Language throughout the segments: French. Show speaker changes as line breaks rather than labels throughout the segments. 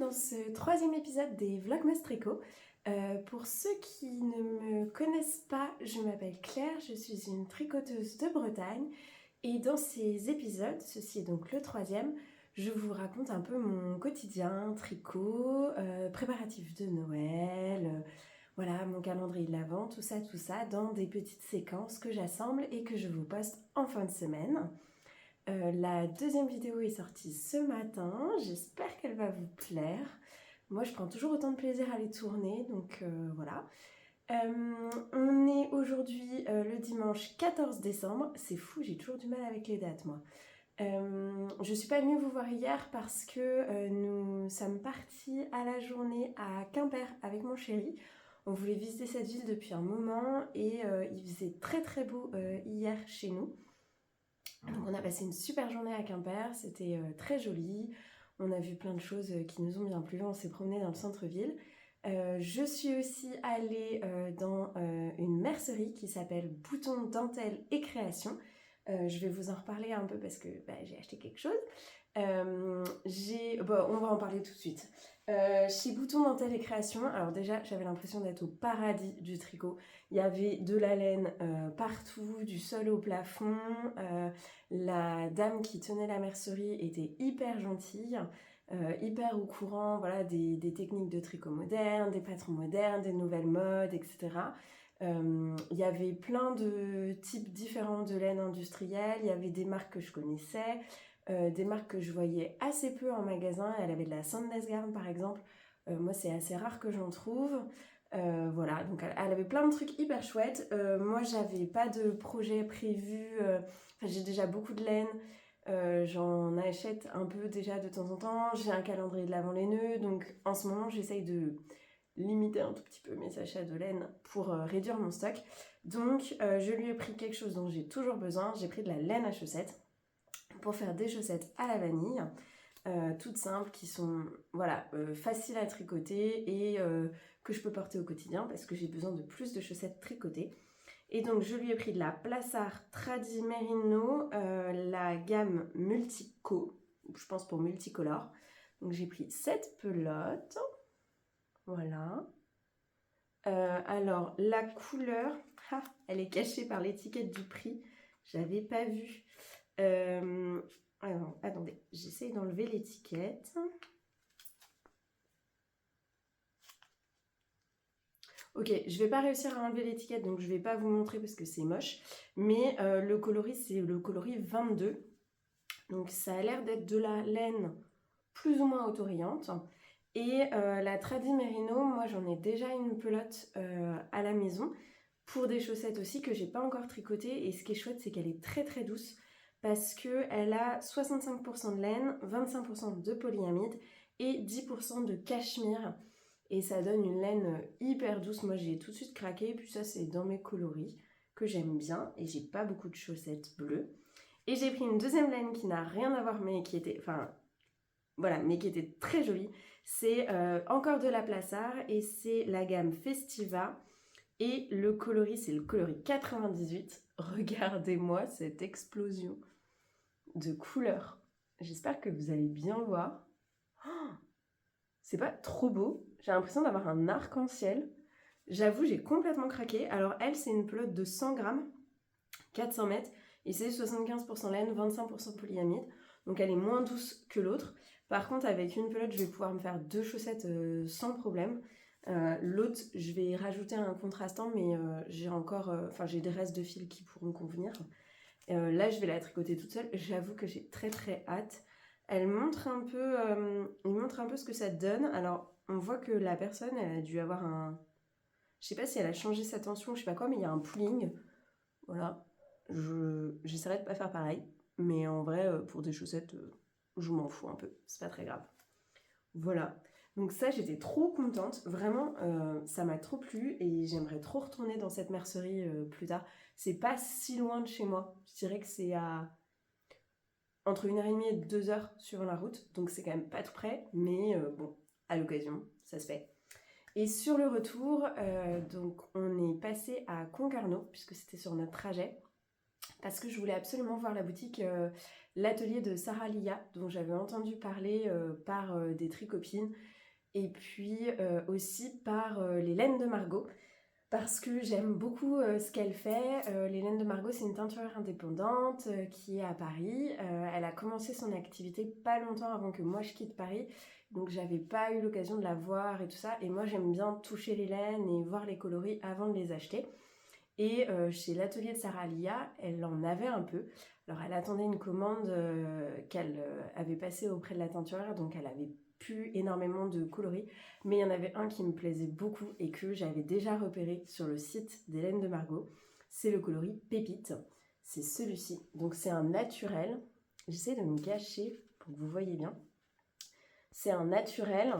dans ce troisième épisode des Vlogmas Tricot. Pour ceux qui ne me connaissent pas, je m'appelle Claire, je suis une tricoteuse de Bretagne et dans ces épisodes, ceci est donc le troisième, je vous raconte un peu mon quotidien, tricot, préparatifs de Noël, voilà, mon calendrier de l'Avent, tout ça, dans des petites séquences que j'assemble et que je vous poste en fin de semaine. La deuxième vidéo est sortie ce matin, j'espère qu'elle va vous plaire. Moi je prends toujours autant de plaisir à les tourner, donc voilà. On est aujourd'hui le dimanche 14 décembre, c'est fou, j'ai toujours du mal avec les dates moi. Je suis pas venue vous voir hier parce que nous sommes partis à la journée à Quimper avec mon chéri. On voulait visiter cette ville depuis un moment et il faisait très très beau hier chez nous. Donc on a passé une super journée à Quimper, c'était très joli, on a vu plein de choses qui nous ont bien plu, on s'est promené dans le centre-ville. Je suis aussi allée dans une mercerie qui s'appelle Bouton Dentelle et Création. Je vais vous en reparler un peu parce que j'ai acheté quelque chose. On va en parler tout de suite. Chez Bouton Dentelle et Création, alors déjà j'avais l'impression d'être au paradis du tricot. Il y avait de la laine partout, du sol au plafond. La dame qui tenait la mercerie était hyper gentille, hyper au courant voilà, des techniques de tricot moderne, des patrons modernes, des nouvelles modes, etc. Il y avait plein de types différents de laine industrielle, il y avait des marques que je connaissais, des marques que je voyais assez peu en magasin. Elle avait de la Sandnesgarn par exemple, moi c'est assez rare que j'en trouve. Voilà, donc elle avait plein de trucs hyper chouettes. Moi j'avais pas de projet prévu, j'ai déjà beaucoup de laine, j'en achète un peu déjà de temps en temps, j'ai un calendrier de l'Avent laineux, donc en ce moment j'essaye de limiter un tout petit peu mes achats de laine pour réduire mon stock. Donc je lui ai pris quelque chose dont j'ai toujours besoin, j'ai pris de la laine à chaussettes pour faire des chaussettes à la vanille, toutes simples, qui sont voilà, faciles à tricoter et que je peux porter au quotidien parce que j'ai besoin de plus de chaussettes tricotées. Et donc je lui ai pris de la Plassard Tradi Merino, la gamme Multico, je pense pour multicolore. Donc j'ai pris cette pelote, voilà. Alors la couleur, elle est cachée par l'étiquette du prix, j'avais pas vu. Alors, attendez, j'essaye d'enlever l'étiquette. Ok, je vais pas réussir à enlever l'étiquette, donc je vais pas vous montrer parce que c'est moche. Mais le coloris, c'est le coloris 22. Donc ça a l'air d'être de la laine plus ou moins autorillante. Et la Tradi Merino, moi j'en ai déjà une pelote à la maison pour des chaussettes aussi que j'ai pas encore tricotées. Et ce qui est chouette, c'est qu'elle est très très douce parce qu'elle a 65% de laine, 25% de polyamide et 10% de cachemire. Et ça donne une laine hyper douce. Moi j'ai tout de suite craqué. Puis ça c'est dans mes coloris que j'aime bien. Et j'ai pas beaucoup de chaussettes bleues. Et j'ai pris une deuxième laine qui n'a rien à voir mais qui était... Voilà, mais qui était très jolie. C'est encore de la Plassard et c'est la gamme Festiva. Et le coloris, c'est le coloris 98. Regardez-moi cette explosion de couleurs. J'espère que vous allez bien voir. Oh, c'est pas trop beau. J'ai l'impression d'avoir un arc-en-ciel. J'avoue, j'ai complètement craqué. Alors elle, c'est une pelote de 100 grammes, 400 mètres. Et c'est 75% laine, 25% polyamide. Donc elle est moins douce que l'autre. Par contre, avec une pelote, je vais pouvoir me faire deux chaussettes sans problème. L'autre, je vais rajouter un contrastant, mais j'ai encore, j'ai des restes de fil qui pourront convenir. Là, je vais la tricoter toute seule. J'avoue que j'ai très très hâte. Elle montre un peu, il montre un peu ce que ça donne. Alors, on voit que la personne, elle a dû avoir un... Je sais pas si elle a changé sa tension, je sais pas quoi, mais il y a un pooling. Voilà. J'essaierai de pas faire pareil. Mais en vrai, pour des chaussettes, je m'en fous un peu. C'est pas très grave. Voilà. Donc ça, j'étais trop contente. Vraiment, ça m'a trop plu et j'aimerais trop retourner dans cette mercerie plus tard. C'est pas si loin de chez moi. Je dirais que c'est à entre 1h30 et 2h sur la route. Donc c'est quand même pas tout près. Mais bon, à l'occasion, ça se fait. Et sur le retour, donc on est passé à Concarneau puisque c'était sur notre trajet. Parce que je voulais absolument voir la boutique, l'atelier de Sarah Lia, dont j'avais entendu parler par des tricopines. et puis aussi par les laines de Margot, parce que j'aime beaucoup ce qu'elle fait. Les laines de Margot, c'est une teinturière indépendante qui est à Paris. Elle a commencé son activité pas longtemps avant que moi je quitte Paris, donc j'avais pas eu l'occasion de la voir et tout ça. Et moi j'aime bien toucher les laines et voir les coloris avant de les acheter. Et chez l'atelier de Sarah Lia, elle en avait un peu. Alors elle attendait une commande qu'elle avait passée auprès de la teinturière, donc elle avait plus énormément de coloris, mais il y en avait un qui me plaisait beaucoup et que j'avais déjà repéré sur le site d'Hélène de Margot. C'est le coloris Pépite, c'est celui-ci. Donc c'est un naturel, j'essaie de me cacher pour que vous voyez bien. C'est un naturel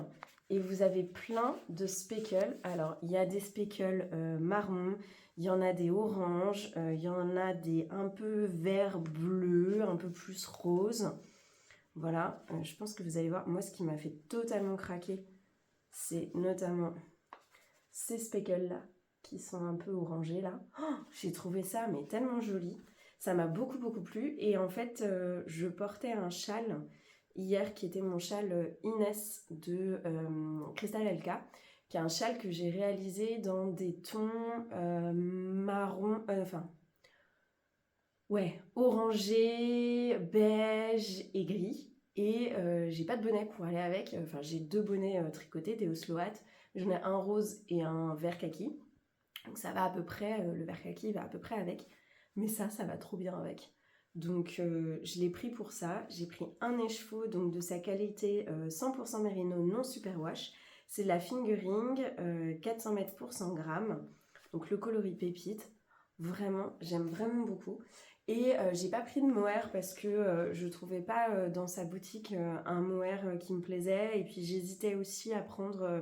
et vous avez plein de speckles. Alors il y a des speckles marron, il y en a des oranges, il y en a des un peu vert bleu, un peu plus rose. Voilà, je pense que vous allez voir, moi ce qui m'a fait totalement craquer, c'est notamment ces speckles-là, qui sont un peu orangés là. Oh, j'ai trouvé ça mais tellement joli, ça m'a beaucoup plu. Et en fait, je portais un châle hier qui était mon châle Inès de Crystal Elka, qui est un châle que j'ai réalisé dans des tons marron, orangé, beige et gris. Et j'ai pas de bonnet pour aller avec. Enfin, j'ai 2 bonnets tricotés, des Osloat. J'en ai un rose et un vert kaki. Donc ça va à peu près, le vert kaki va à peu près avec. Mais ça va trop bien avec. Donc je l'ai pris pour ça. J'ai pris un écheveau donc de sa qualité 100% mérino non superwash. C'est de la fingering 400 mètres pour 100 grammes. Donc le coloris pépite. Vraiment, j'aime vraiment beaucoup. Et j'ai pas pris de mohair parce que je trouvais pas dans sa boutique un mohair qui me plaisait. Et puis j'hésitais aussi à prendre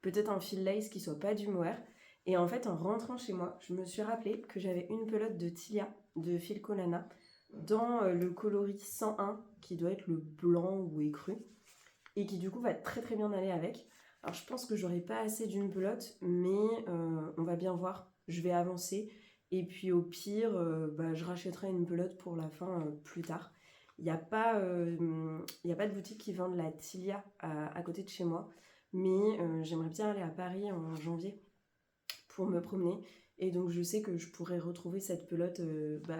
peut-être un fil lace qui soit pas du mohair. Et en fait, en rentrant chez moi, je me suis rappelé que j'avais une pelote de Tilia de Filcolana dans le coloris 101 qui doit être le blanc ou écru et qui du coup va très bien aller avec. Alors je pense que j'aurai pas assez d'une pelote, mais on va bien voir. Je vais avancer et puis au pire, je rachèterai une pelote pour la fin plus tard. Il n'y a pas de boutique qui vend de la Tilia à côté de chez moi, mais j'aimerais bien aller à Paris en janvier pour me promener. Et donc je sais que je pourrais retrouver cette pelote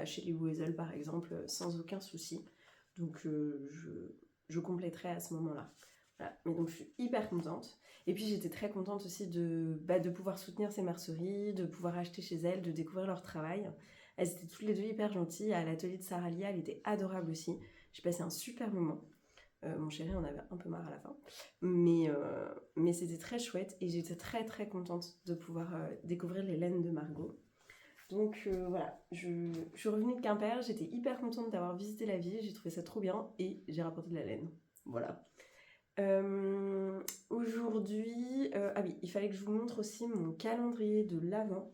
chez les Weasel par exemple, sans aucun souci. Donc je compléterai à ce moment-là. Voilà. Mais donc je suis hyper contente. Et puis j'étais très contente aussi de pouvoir soutenir ces merceries, de pouvoir acheter chez elles, de découvrir leur travail. Elles étaient toutes les deux hyper gentilles. À l'atelier de Sarah Lia, elle était adorable aussi. J'ai passé un super moment. Mon chéri en avait un peu marre à la fin. Mais c'était très chouette et j'étais très contente de pouvoir découvrir les laines de Margot. Donc voilà, je suis revenue de Quimper, j'étais hyper contente d'avoir visité la ville, j'ai trouvé ça trop bien et j'ai rapporté de la laine. Voilà. Aujourd'hui, ah oui, il fallait que je vous montre aussi mon calendrier de l'Avent.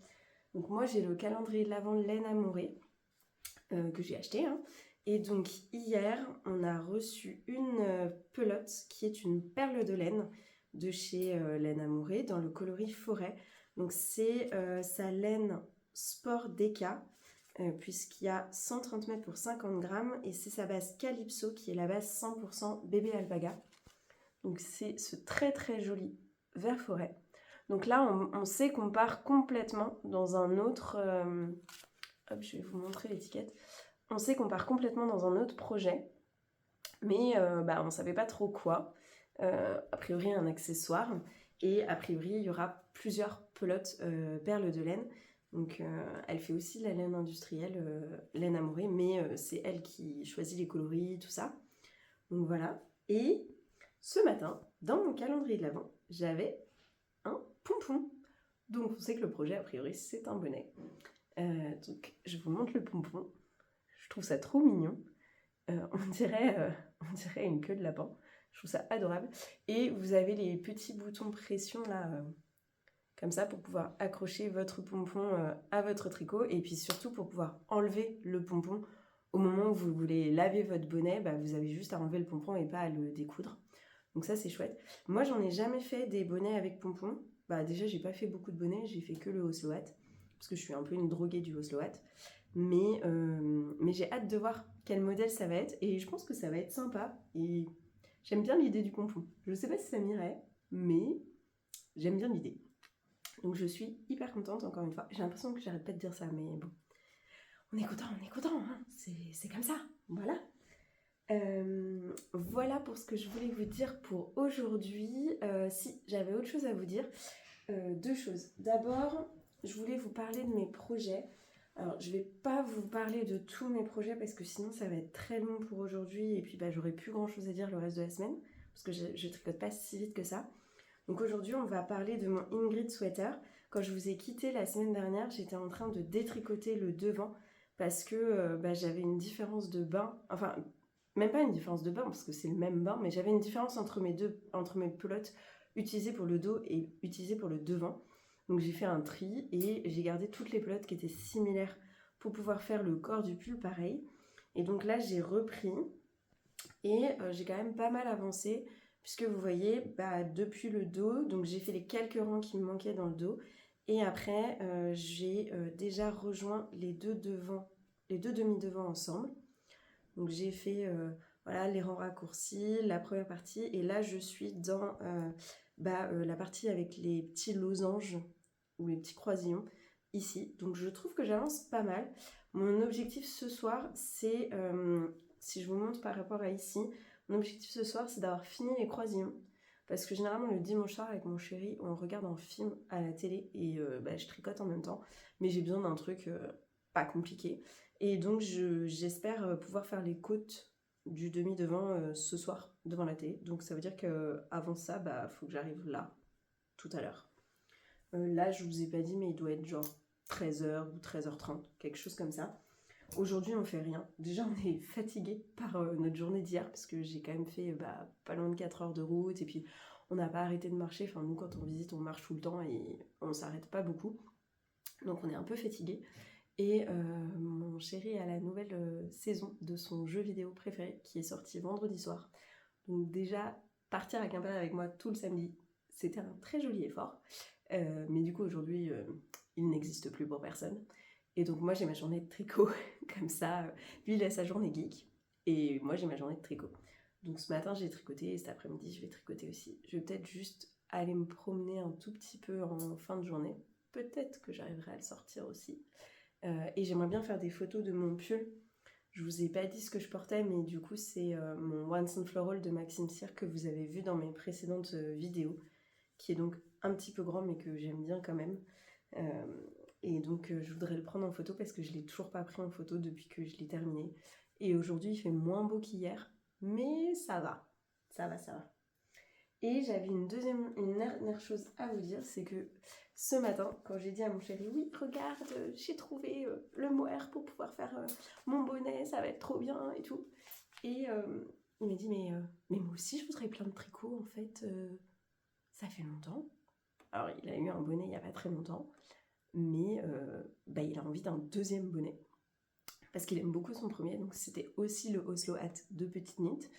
Donc moi j'ai le calendrier de l'Avent laine amourée que j'ai acheté. Et donc hier, on a reçu une pelote qui est une perle de laine de chez Laine Amourée dans le coloris forêt. Donc c'est sa laine Sport Deca puisqu'il y a 130 mètres pour 50 grammes et c'est sa base Calypso qui est la base 100% bébé alpaga. Donc c'est ce très joli vert forêt. Donc là, on sait qu'on part complètement dans un autre... hop, je vais vous montrer l'étiquette. On sait qu'on part complètement dans un autre projet, mais on ne savait pas trop quoi. A priori, un accessoire. Et a priori, il y aura plusieurs pelotes perles de laine. Donc, elle fait aussi la laine industrielle, laine amourée, mais c'est elle qui choisit les coloris, tout ça. Donc voilà. Et ce matin, dans mon calendrier de l'Avent, j'avais un pompon. Donc, on sait que le projet, a priori, c'est un bonnet. Donc, je vous montre le pompon. Je trouve ça trop mignon. On dirait une queue de lapin. Je trouve ça adorable. Et vous avez les petits boutons pression là, comme ça, pour pouvoir accrocher votre pompon à votre tricot. Et puis surtout pour pouvoir enlever le pompon au moment où vous voulez laver votre bonnet. Vous avez juste à enlever le pompon et pas à le découdre. Donc ça, c'est chouette. Moi, j'en ai jamais fait des bonnets avec pompon. Déjà, j'ai pas fait beaucoup de bonnets. J'ai fait que le Osloat. Parce que je suis un peu une droguée du Osloat. Mais j'ai hâte de voir quel modèle ça va être et je pense que ça va être sympa et j'aime bien l'idée du pompon. Je sais pas si ça m'irait, mais j'aime bien l'idée. Donc je suis hyper contente encore une fois. J'ai l'impression que j'arrête pas de dire ça, mais bon. On est content, hein. C'est comme ça, voilà. Voilà pour ce que je voulais vous dire pour aujourd'hui. Si, j'avais autre chose à vous dire. Deux choses. D'abord, je voulais vous parler de mes projets. Alors, je vais pas vous parler de tous mes projets parce que sinon ça va être très long pour aujourd'hui et puis j'aurai plus grand chose à dire le reste de la semaine parce que je tricote pas si vite que ça. Donc aujourd'hui, on va parler de mon Ingrid sweater. Quand je vous ai quitté la semaine dernière, j'étais en train de détricoter le devant parce que j'avais une différence de bain. Enfin, même pas une différence de bain parce que c'est le même bain, mais j'avais une différence entre mes pelotes utilisées pour le dos et utilisées pour le devant. Donc j'ai fait un tri et j'ai gardé toutes les pelotes qui étaient similaires pour pouvoir faire le corps du pull pareil. Et donc là, j'ai repris et j'ai quand même pas mal avancé puisque vous voyez, depuis le dos, donc j'ai fait les quelques rangs qui me manquaient dans le dos. Et après, j'ai déjà rejoint les deux demi-devants ensemble. Donc j'ai fait les rangs raccourcis, la première partie. Et là, je suis dans la partie avec les petits losanges ou les petits croisillons ici. Donc je trouve que j'avance pas mal. Mon objectif ce soir, c'est, si je vous montre par rapport à ici, mon objectif ce soir, c'est d'avoir fini les croisillons. Parce que généralement, le dimanche soir, avec mon chéri, on regarde un film à la télé et je tricote en même temps. Mais j'ai besoin d'un truc pas compliqué. Et donc, j'espère pouvoir faire les côtes du demi-devant ce soir devant la télé. Donc, ça veut dire qu'avant ça, faut que j'arrive là, tout à l'heure. Là, je vous ai pas dit, mais il doit être genre 13h ou 13h30, quelque chose comme ça. Aujourd'hui, on fait rien. Déjà, on est fatigué par notre journée d'hier parce que j'ai quand même fait pas loin de 4 heures de route et puis on n'a pas arrêté de marcher. Enfin, nous, quand on visite, on marche tout le temps et on s'arrête pas beaucoup. Donc, on est un peu fatigué. Et mon chéri a la nouvelle saison de son jeu vidéo préféré qui est sorti vendredi soir. Donc, déjà, partir à Quimper avec moi tout le samedi, c'était un très joli effort. Mais du coup, aujourd'hui, il n'existe plus pour personne. Et donc moi j'ai ma journée de tricot, comme ça, lui il a sa journée geek, et moi j'ai ma journée de tricot. Donc ce matin j'ai tricoté, et cet après-midi je vais tricoter aussi. Je vais peut-être juste aller me promener un tout petit peu en fin de journée, peut-être que j'arriverai à le sortir aussi. Et j'aimerais bien faire des photos de mon pull. Je vous ai pas dit ce que je portais, mais du coup c'est mon Once and Floral de Maxime Cyr que vous avez vu dans mes précédentes vidéos, qui est donc un petit peu grand mais que j'aime bien quand même. Et donc je voudrais le prendre en photo parce que je ne l'ai toujours pas pris en photo depuis que je l'ai terminé. Et aujourd'hui il fait moins beau qu'hier, mais ça va. Ça va. Et j'avais une dernière chose à vous dire, c'est que ce matin, quand j'ai dit à mon chéri, oui regarde, j'ai trouvé le mohair pour pouvoir faire mon bonnet, ça va être trop bien et tout. Et il m'a dit mais moi aussi je voudrais plein de tricots en fait, ça fait longtemps. Alors il a eu un bonnet il n'y a pas très longtemps. Mais il a envie d'un deuxième bonnet parce qu'il aime beaucoup son premier, donc c'était aussi le Oslo Hat de Petite Knit.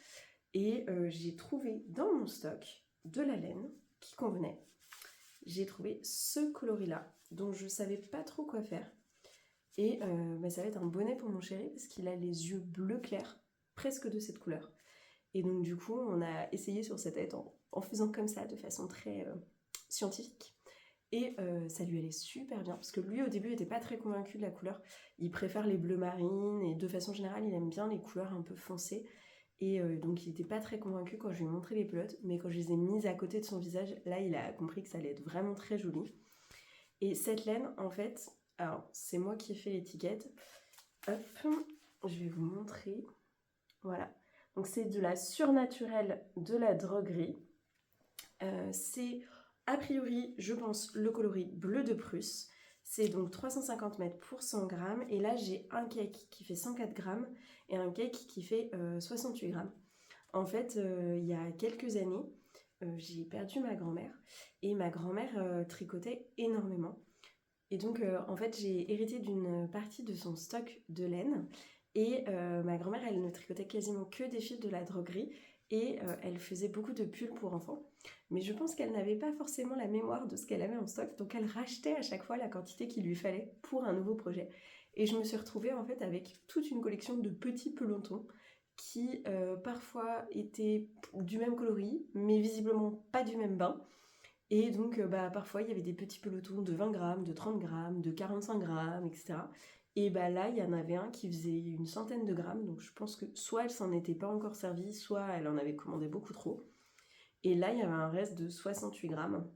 Et j'ai trouvé dans mon stock de la laine qui convenait. J'ai trouvé ce coloris-là dont je savais pas trop quoi faire. Et ça va être un bonnet pour mon chéri parce qu'il a les yeux bleu clair, presque de cette couleur. Et donc du coup on a essayé sur sa tête en faisant comme ça de façon très scientifique. Et ça lui allait super bien, parce que lui au début il n'était pas très convaincu de la couleur, il préfère les bleus marines, et de façon générale il aime bien les couleurs un peu foncées, et donc il n'était pas très convaincu quand je lui ai montré les pelotes, mais quand je les ai mises à côté de son visage, là il a compris que ça allait être vraiment très joli. Et cette laine en fait, alors c'est moi qui ai fait l'étiquette, hop, je vais vous montrer, voilà, donc c'est de la surnaturelle de la droguerie, c'est a priori, je pense, le coloris bleu de Prusse. C'est donc 350 mètres pour 100 grammes. Et là, j'ai un cake qui fait 104 grammes et un cake qui fait 68 grammes. En fait, il y a quelques années, j'ai perdu ma grand-mère. Et ma grand-mère tricotait énormément. Et donc, en fait, j'ai hérité d'une partie de son stock de laine. Et ma grand-mère, elle ne tricotait quasiment que des fils de la droguerie. Et elle faisait beaucoup de pulls pour enfants. Mais je pense qu'elle n'avait pas forcément la mémoire de ce qu'elle avait en stock, donc elle rachetait à chaque fois la quantité qu'il lui fallait pour un nouveau projet. Et je me suis retrouvée en fait avec toute une collection de petits pelotons qui parfois étaient du même coloris, mais visiblement pas du même bain. Et donc parfois il y avait des petits pelotons de 20 grammes, de 30 grammes, de 45 grammes, etc. Et là il y en avait un qui faisait une centaine de grammes, donc je pense que soit elle s'en était pas encore servie, soit elle en avait commandé beaucoup trop. Et là il y avait un reste de 68 grammes.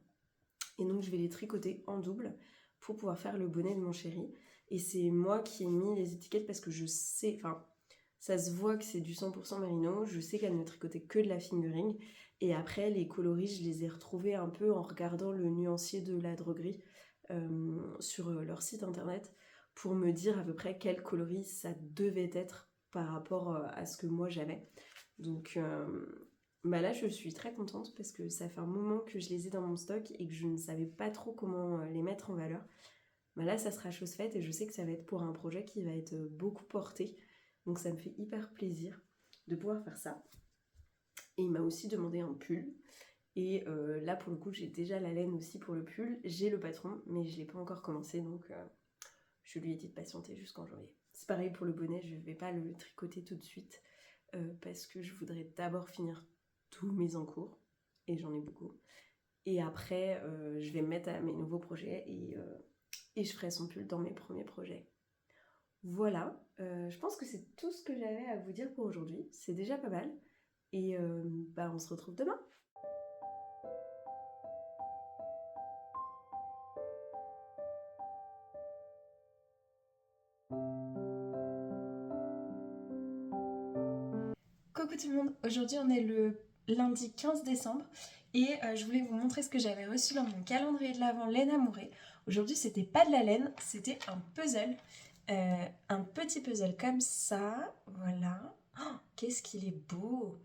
Et donc je vais les tricoter en double pour pouvoir faire le bonnet de mon chéri. Et c'est moi qui ai mis les étiquettes parce que je sais, enfin ça se voit que c'est du 100% mérino, je sais qu'elle ne tricotait que de la fingering. Et après les coloris je les ai retrouvés un peu en regardant le nuancier de la droguerie sur leur site internet pour me dire à peu près quel coloris ça devait être par rapport à ce que moi j'avais. Donc là je suis très contente parce que ça fait un moment que je les ai dans mon stock et que je ne savais pas trop comment les mettre en valeur. Là ça sera chose faite et je sais que ça va être pour un projet qui va être beaucoup porté, donc ça me fait hyper plaisir de pouvoir faire ça. Et il m'a aussi demandé un pull et là pour le coup j'ai déjà la laine aussi pour le pull, j'ai le patron mais je l'ai pas encore commencé, donc je lui ai dit de patienter jusqu'en janvier. C'est pareil pour le bonnet, je vais pas le tricoter tout de suite parce que je voudrais d'abord finir tous mes encours, et j'en ai beaucoup. Et après, je vais me mettre à mes nouveaux projets et je ferai son pull dans mes premiers projets. Voilà, je pense que c'est tout ce que j'avais à vous dire pour aujourd'hui. C'est déjà pas mal. Et on se retrouve demain.
Coucou tout le monde, aujourd'hui on est le lundi 15 décembre et je voulais vous montrer ce que j'avais reçu dans mon calendrier de l'Avent Laine Amourée. Aujourd'hui c'était pas de la laine, c'était un puzzle, un petit puzzle comme ça, voilà. Oh, qu'est-ce qu'il est beau!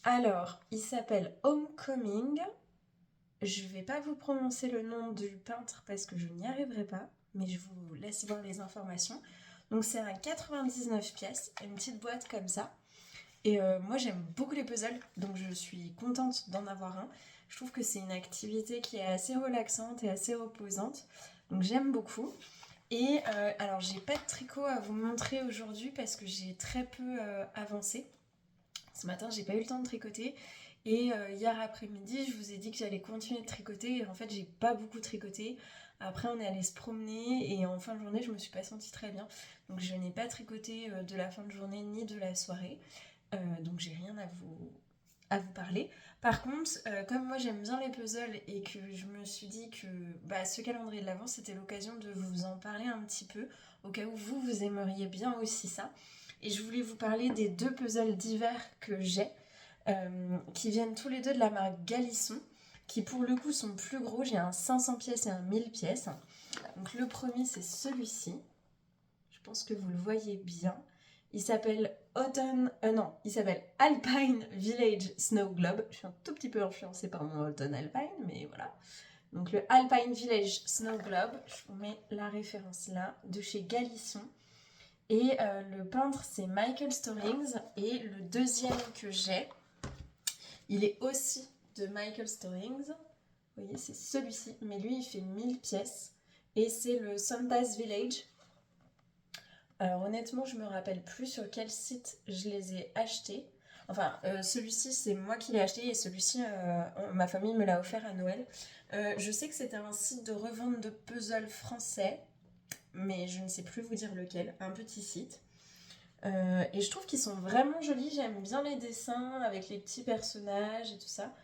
Alors, il s'appelle Homecoming. Je vais pas vous prononcer le nom du peintre parce que je n'y arriverai pas, mais je vous laisse voir les informations. Donc c'est un 99 pièces, une petite boîte comme ça. Et moi j'aime beaucoup les puzzles, donc je suis contente d'en avoir un. Je trouve que c'est une activité qui est assez relaxante et assez reposante, donc j'aime beaucoup. Et alors j'ai pas de tricot à vous montrer aujourd'hui parce que j'ai très peu avancé. Ce matin j'ai pas eu le temps de tricoter et hier après-midi je vous ai dit que j'allais continuer de tricoter et en fait j'ai pas beaucoup tricoté. Après on est allé se promener et en fin de journée je me suis pas sentie très bien, donc je n'ai pas tricoté de la fin de journée ni de la soirée. Donc j'ai rien à vous parler. Par contre, comme moi j'aime bien les puzzles et que je me suis dit que ce calendrier de l'Avent c'était l'occasion de vous en parler un petit peu, au cas où vous aimeriez bien aussi ça. Et je voulais vous parler des deux puzzles d'hiver que j'ai, qui viennent tous les deux de la marque Galisson, qui pour le coup sont plus gros. J'ai un 500 pièces et un 1000 pièces. Donc le premier c'est celui-ci. Je pense que vous le voyez bien. Il s'appelle il s'appelle Alpine Village Snow Globe. Je suis un tout petit peu influencée par mon Autumn Alpine, mais voilà. Donc le Alpine Village Snow Globe, je vous mets la référence là, de chez Galisson. Et le peintre c'est Michael Storings. Et le deuxième que j'ai, il est aussi de Michael Storings. Vous voyez, c'est celui-ci, mais lui il fait 1000 pièces. Et c'est le Santa's Village. Alors honnêtement, je me rappelle plus sur quel site je les ai achetés. Enfin, celui-ci, c'est moi qui l'ai acheté et celui-ci, ma famille me l'a offert à Noël. Je sais que c'était un site de revente de puzzles français, mais je ne sais plus vous dire lequel. Un petit site. Et je trouve qu'ils sont vraiment jolis. J'aime bien les dessins avec les petits personnages et tout ça.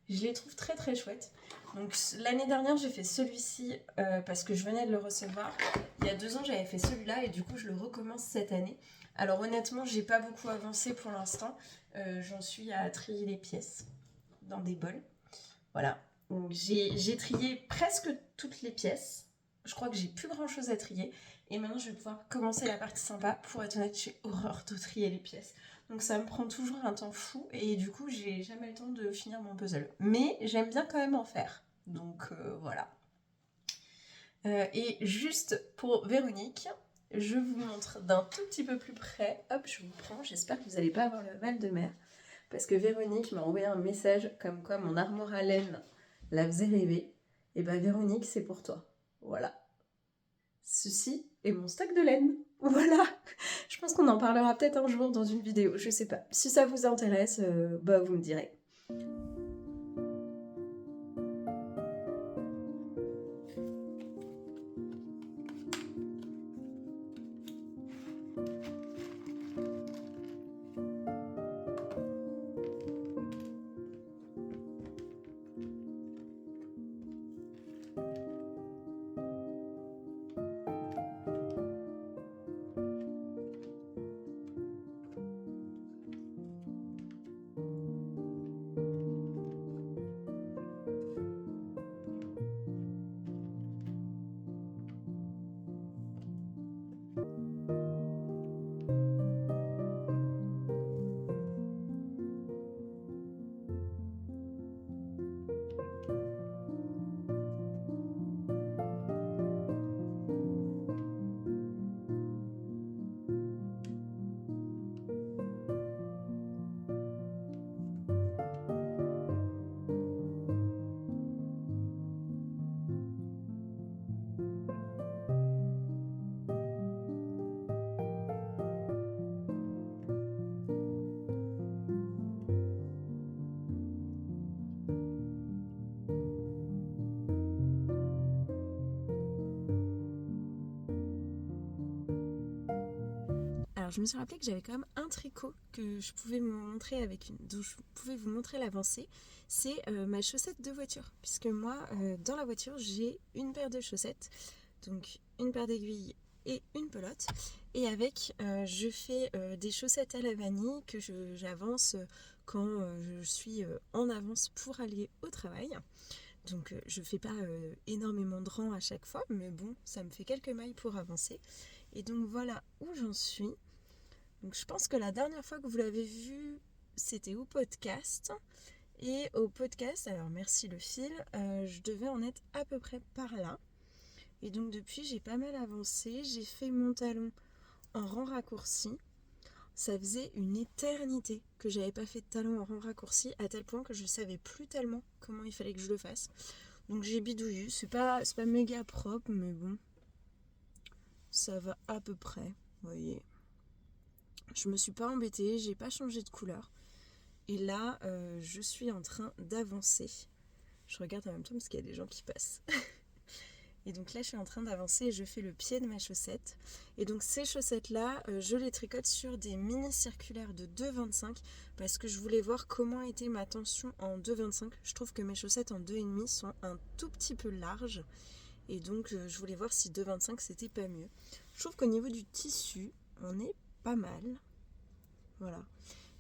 Je les trouve très très chouettes. Donc l'année dernière j'ai fait celui-ci parce que je venais de le recevoir. Il y a 2 ans j'avais fait celui-là et du coup je le recommence cette année. Alors honnêtement j'ai pas beaucoup avancé pour l'instant. J'en suis à trier les pièces dans des bols. Voilà. Donc j'ai trié presque toutes les pièces. Je crois que j'ai plus grand chose à trier. Et maintenant je vais pouvoir commencer la partie sympa. Pour être honnête, j'ai horreur de trier les pièces. Donc ça me prend toujours un temps fou et du coup j'ai jamais le temps de finir mon puzzle. Mais j'aime bien quand même en faire. Donc voilà. Et juste pour Véronique, je vous montre d'un tout petit peu plus près. Hop, je vous prends. J'espère que vous n'allez pas avoir le mal de mer. Parce que Véronique m'a envoyé un message comme quoi mon armoire à laine la faisait rêver. Et Véronique, c'est pour toi. Voilà. Ceci est mon stock de laine. Voilà.
Je pense qu'on en parlera peut-être un jour dans une vidéo, je sais pas. Si ça vous intéresse, vous me direz. Alors je me suis rappelé que j'avais quand même un tricot que je pouvais vous montrer dont je pouvais vous montrer l'avancée. C'est ma chaussette de voiture. Puisque moi, dans la voiture, j'ai une paire de chaussettes. Donc une paire d'aiguilles et une pelote. Et avec, je fais des chaussettes à la vanille que j'avance quand je suis en avance pour aller au travail. Donc je fais pas énormément de rangs à chaque fois, mais bon, ça me fait quelques mailles pour avancer. Et donc voilà où j'en suis. Donc je pense que la dernière fois que vous l'avez vu, c'était au podcast. Et au podcast, alors merci le fil, je devais en être à peu près par là. Et donc depuis, j'ai pas mal avancé. J'ai fait mon talon en rang raccourci. Ça faisait une éternité que j'avais pas fait de talon en rang raccourci, à tel point que je savais plus tellement comment il fallait que je le fasse. Donc j'ai bidouillé. C'est pas méga propre, mais bon, ça va à peu près, vous voyez. Je me suis pas embêtée, j'ai pas changé de couleur. Et là, je suis en train d'avancer. Je regarde en même temps parce qu'il y a des gens qui passent. Et donc là, je suis en train d'avancer et je fais le pied de ma chaussette. Et donc ces chaussettes-là, je les tricote sur des mini circulaires de 2,25 parce que je voulais voir comment était ma tension en 2,25. Je trouve que mes chaussettes en 2,5 sont un tout petit peu larges. Et donc, je voulais voir si 2,25 c'était pas mieux. Je trouve qu'au niveau du tissu, on est pas mal. Voilà.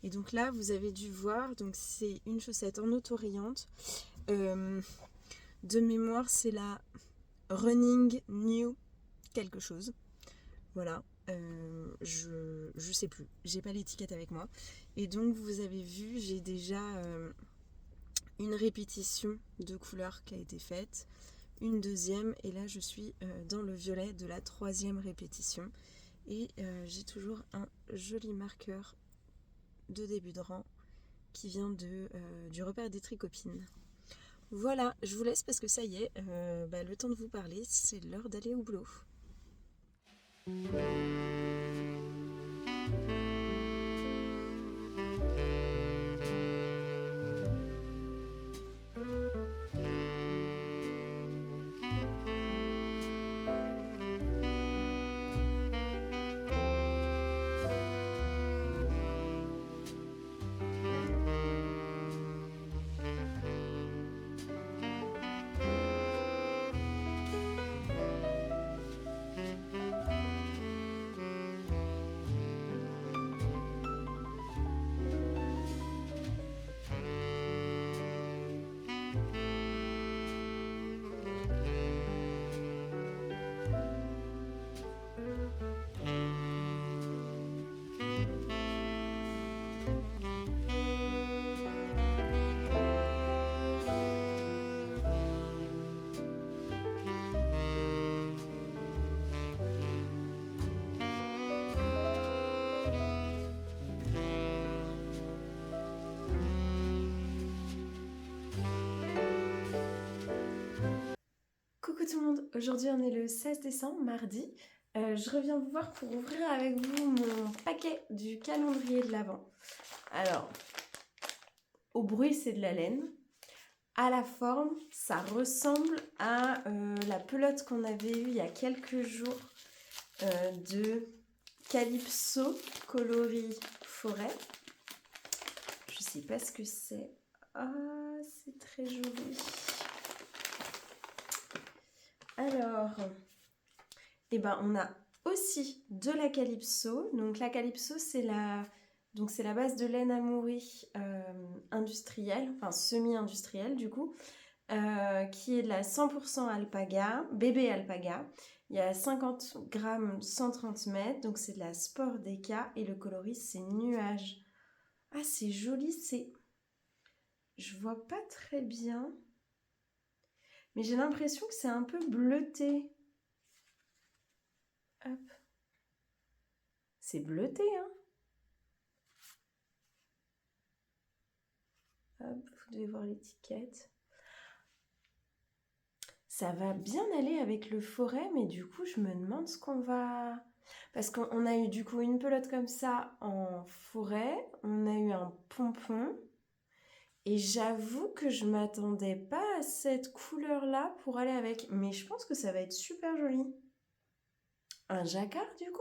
Et donc là, vous avez dû voir, donc c'est une chaussette en auto-rayante. De mémoire, c'est la Running New quelque chose. Voilà. Je sais plus. J'ai pas l'étiquette avec moi. Et donc, vous avez vu, j'ai déjà une répétition de couleur qui a été faite. Une deuxième. Et là, je suis dans le violet de la 3e répétition. Et j'ai toujours un joli marqueur de début de rang qui vient du repère des tricopines. Voilà, je vous laisse parce que ça y est, le temps de vous parler, c'est l'heure d'aller au boulot. Coucou tout le monde, aujourd'hui on est le 16 décembre, mardi. Je reviens vous voir pour ouvrir avec vous mon paquet du calendrier de l'Avent. Alors, au bruit, c'est de la laine. À la forme, ça ressemble à la pelote qu'on avait eue il y a quelques jours de Calypso coloris forêt. Je sais pas ce que c'est. Ah, c'est très joli. Alors, on a aussi de la Calypso. Donc la Calypso, c'est la base de laine amourie industrielle, enfin semi-industrielle du coup, qui est de la 100% alpaga, bébé alpaga. Il y a 50 grammes, 130 mètres, donc c'est de la Sport Deca et le coloris c'est nuage. Ah, c'est joli, c'est... Je vois pas très bien, mais j'ai l'impression que c'est un peu bleuté. Hop. C'est bleuté, hein. Hop, vous devez voir l'étiquette. Ça va bien aller avec le forêt, mais du coup, je me demande ce qu'on va... Parce qu'on a eu du coup une pelote comme ça en forêt, on a eu un pompon, et j'avoue que je m'attendais pas à cette couleur-là pour aller avec. Mais je pense que ça va être super joli. Un jacquard, du coup?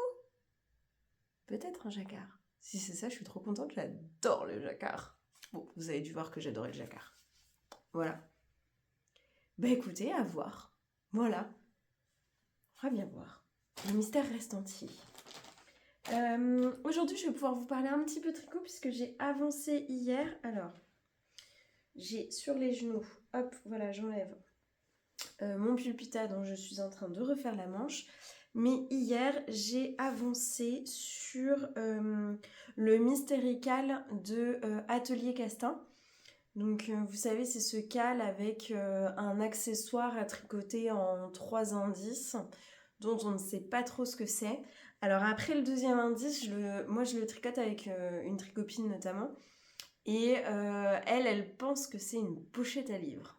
Peut-être un jacquard. Si c'est ça, je suis trop contente, j'adore le jacquard. Bon, vous avez dû voir que j'adorais le jacquard. Voilà. Bah écoutez, à voir. Voilà. On va bien voir. Le mystère reste entier. Aujourd'hui, je vais pouvoir vous parler un petit peu tricot puisque j'ai avancé hier. Alors, j'ai sur les genoux, hop, voilà, j'enlève mon pulpita dont je suis en train de refaire la manche. Mais hier, j'ai avancé sur le Mystérical de Atelier Castin. Donc, vous savez, c'est ce cal avec un accessoire à tricoter en 3 indices dont on ne sait pas trop ce que c'est. Alors après le deuxième indice, moi je le tricote avec une tricopine notamment. Et elle pense que c'est une pochette à livres.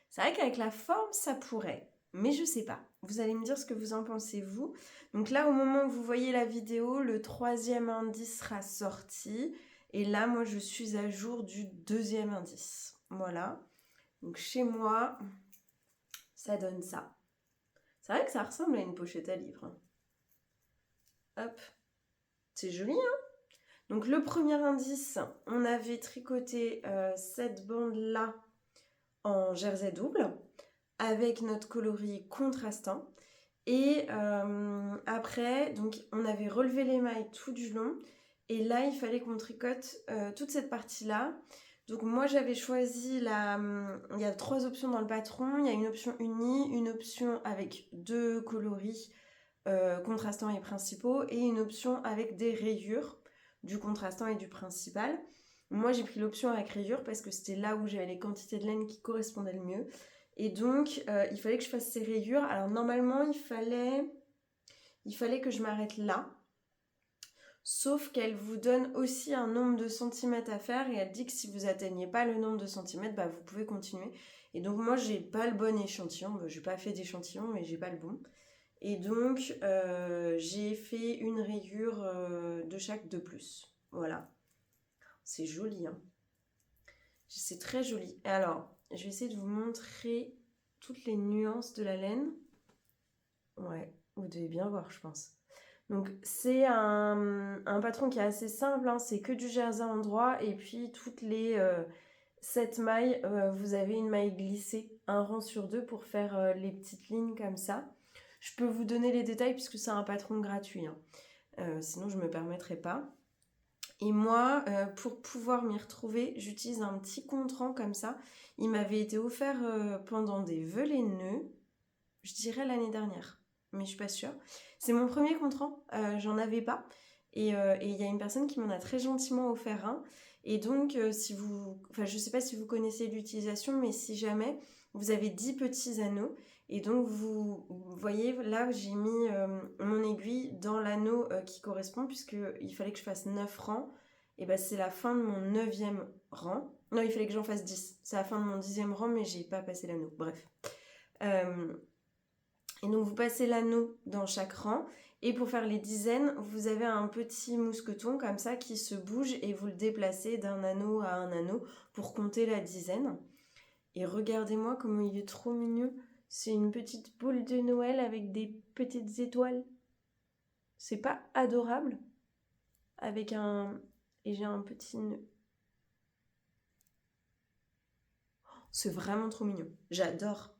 C'est vrai qu'avec la forme, ça pourrait. Mais je sais pas. Vous allez me dire ce que vous en pensez, vous. Donc là, au moment où vous voyez la vidéo, le 3e indice sera sorti. Et là, moi, je suis à jour du 2e indice. Voilà. Donc chez moi, ça donne ça. C'est vrai que ça ressemble à une pochette à livres. Hop. C'est joli, hein? Donc le premier indice, on avait tricoté cette bande-là en jersey double avec notre coloris contrastant. Et après, donc on avait relevé les mailles tout du long. Et là, il fallait qu'on tricote toute cette partie-là. Donc moi, j'avais choisi il y a 3 options dans le patron. Il y a une option unie, une option avec 2 coloris contrastants et principaux, et une option avec des rayures du contrastant et du principal. Moi, j'ai pris l'option avec rayures parce que c'était là où j'avais les quantités de laine qui correspondaient le mieux. Et donc, il fallait que je fasse ces rayures. Alors, normalement, il fallait que je m'arrête là. Sauf qu'elle vous donne aussi un nombre de centimètres à faire. Et elle dit que si vous atteignez pas le nombre de centimètres, bah, vous pouvez continuer. Et donc, moi, j'ai pas le bon échantillon. J'ai pas fait d'échantillon, mais j'ai pas le bon. Et donc, j'ai fait une rayure de chaque de plus. Voilà. C'est joli, hein. C'est très joli. Alors, je vais essayer de vous montrer toutes les nuances de la laine. Ouais, vous devez bien voir, je pense. Donc, c'est un patron qui est assez simple, hein. C'est que du jersey en droit. Et puis, toutes les 7 mailles, vous avez une maille glissée, un rang sur 2 pour faire les petites lignes comme ça. Je peux vous donner les détails puisque c'est un patron gratuit, hein. Sinon, je ne me permettrai pas. Et moi, pour pouvoir m'y retrouver, j'utilise un petit contrant comme ça. Il m'avait été offert pendant des vœux les nœuds, je dirais l'année dernière, mais je suis pas sûre. C'est mon premier contrant, j'en avais pas. Et il y a une personne qui m'en a très gentiment offert un. Et donc, je sais pas si vous connaissez l'utilisation, mais si jamais, vous avez 10 petits anneaux. Et donc, vous voyez, là, j'ai mis mon aiguille dans l'anneau qui correspond, puisqu'il fallait que je fasse 9 rangs. Et ben, c'est la fin de mon 9e rang. Non, il fallait que j'en fasse 10. C'est la fin de mon 10e rang, mais j'ai pas passé l'anneau. Bref. Et donc vous passez l'anneau dans chaque rang. Et pour faire les dizaines, vous avez un petit mousqueton comme ça qui se bouge et vous le déplacez d'un anneau à un anneau pour compter la dizaine. Et regardez-moi comment il est trop mignon. C'est une petite boule de Noël avec des petites étoiles. C'est pas adorable? Avec un... Et j'ai un petit nœud. C'est vraiment trop mignon. J'adore.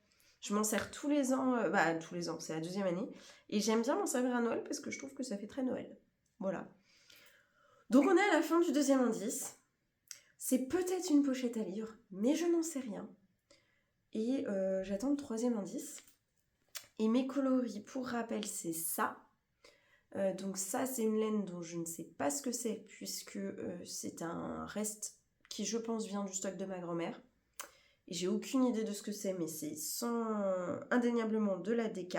Je m'en sers tous les ans. Tous les ans, c'est la 2e année. Et j'aime bien m'en servir à Noël parce que je trouve que ça fait très Noël. Voilà. Donc on est à la fin du 2e indice. C'est peut-être une pochette à livre, mais je n'en sais rien. Et j'attends le 3e indice. Et mes coloris, pour rappel, c'est ça. Donc ça, c'est une laine dont je ne sais pas ce que c'est, puisque c'est un reste qui, je pense, vient du stock de ma grand-mère. Et j'ai aucune idée de ce que c'est, mais c'est indéniablement de la DK.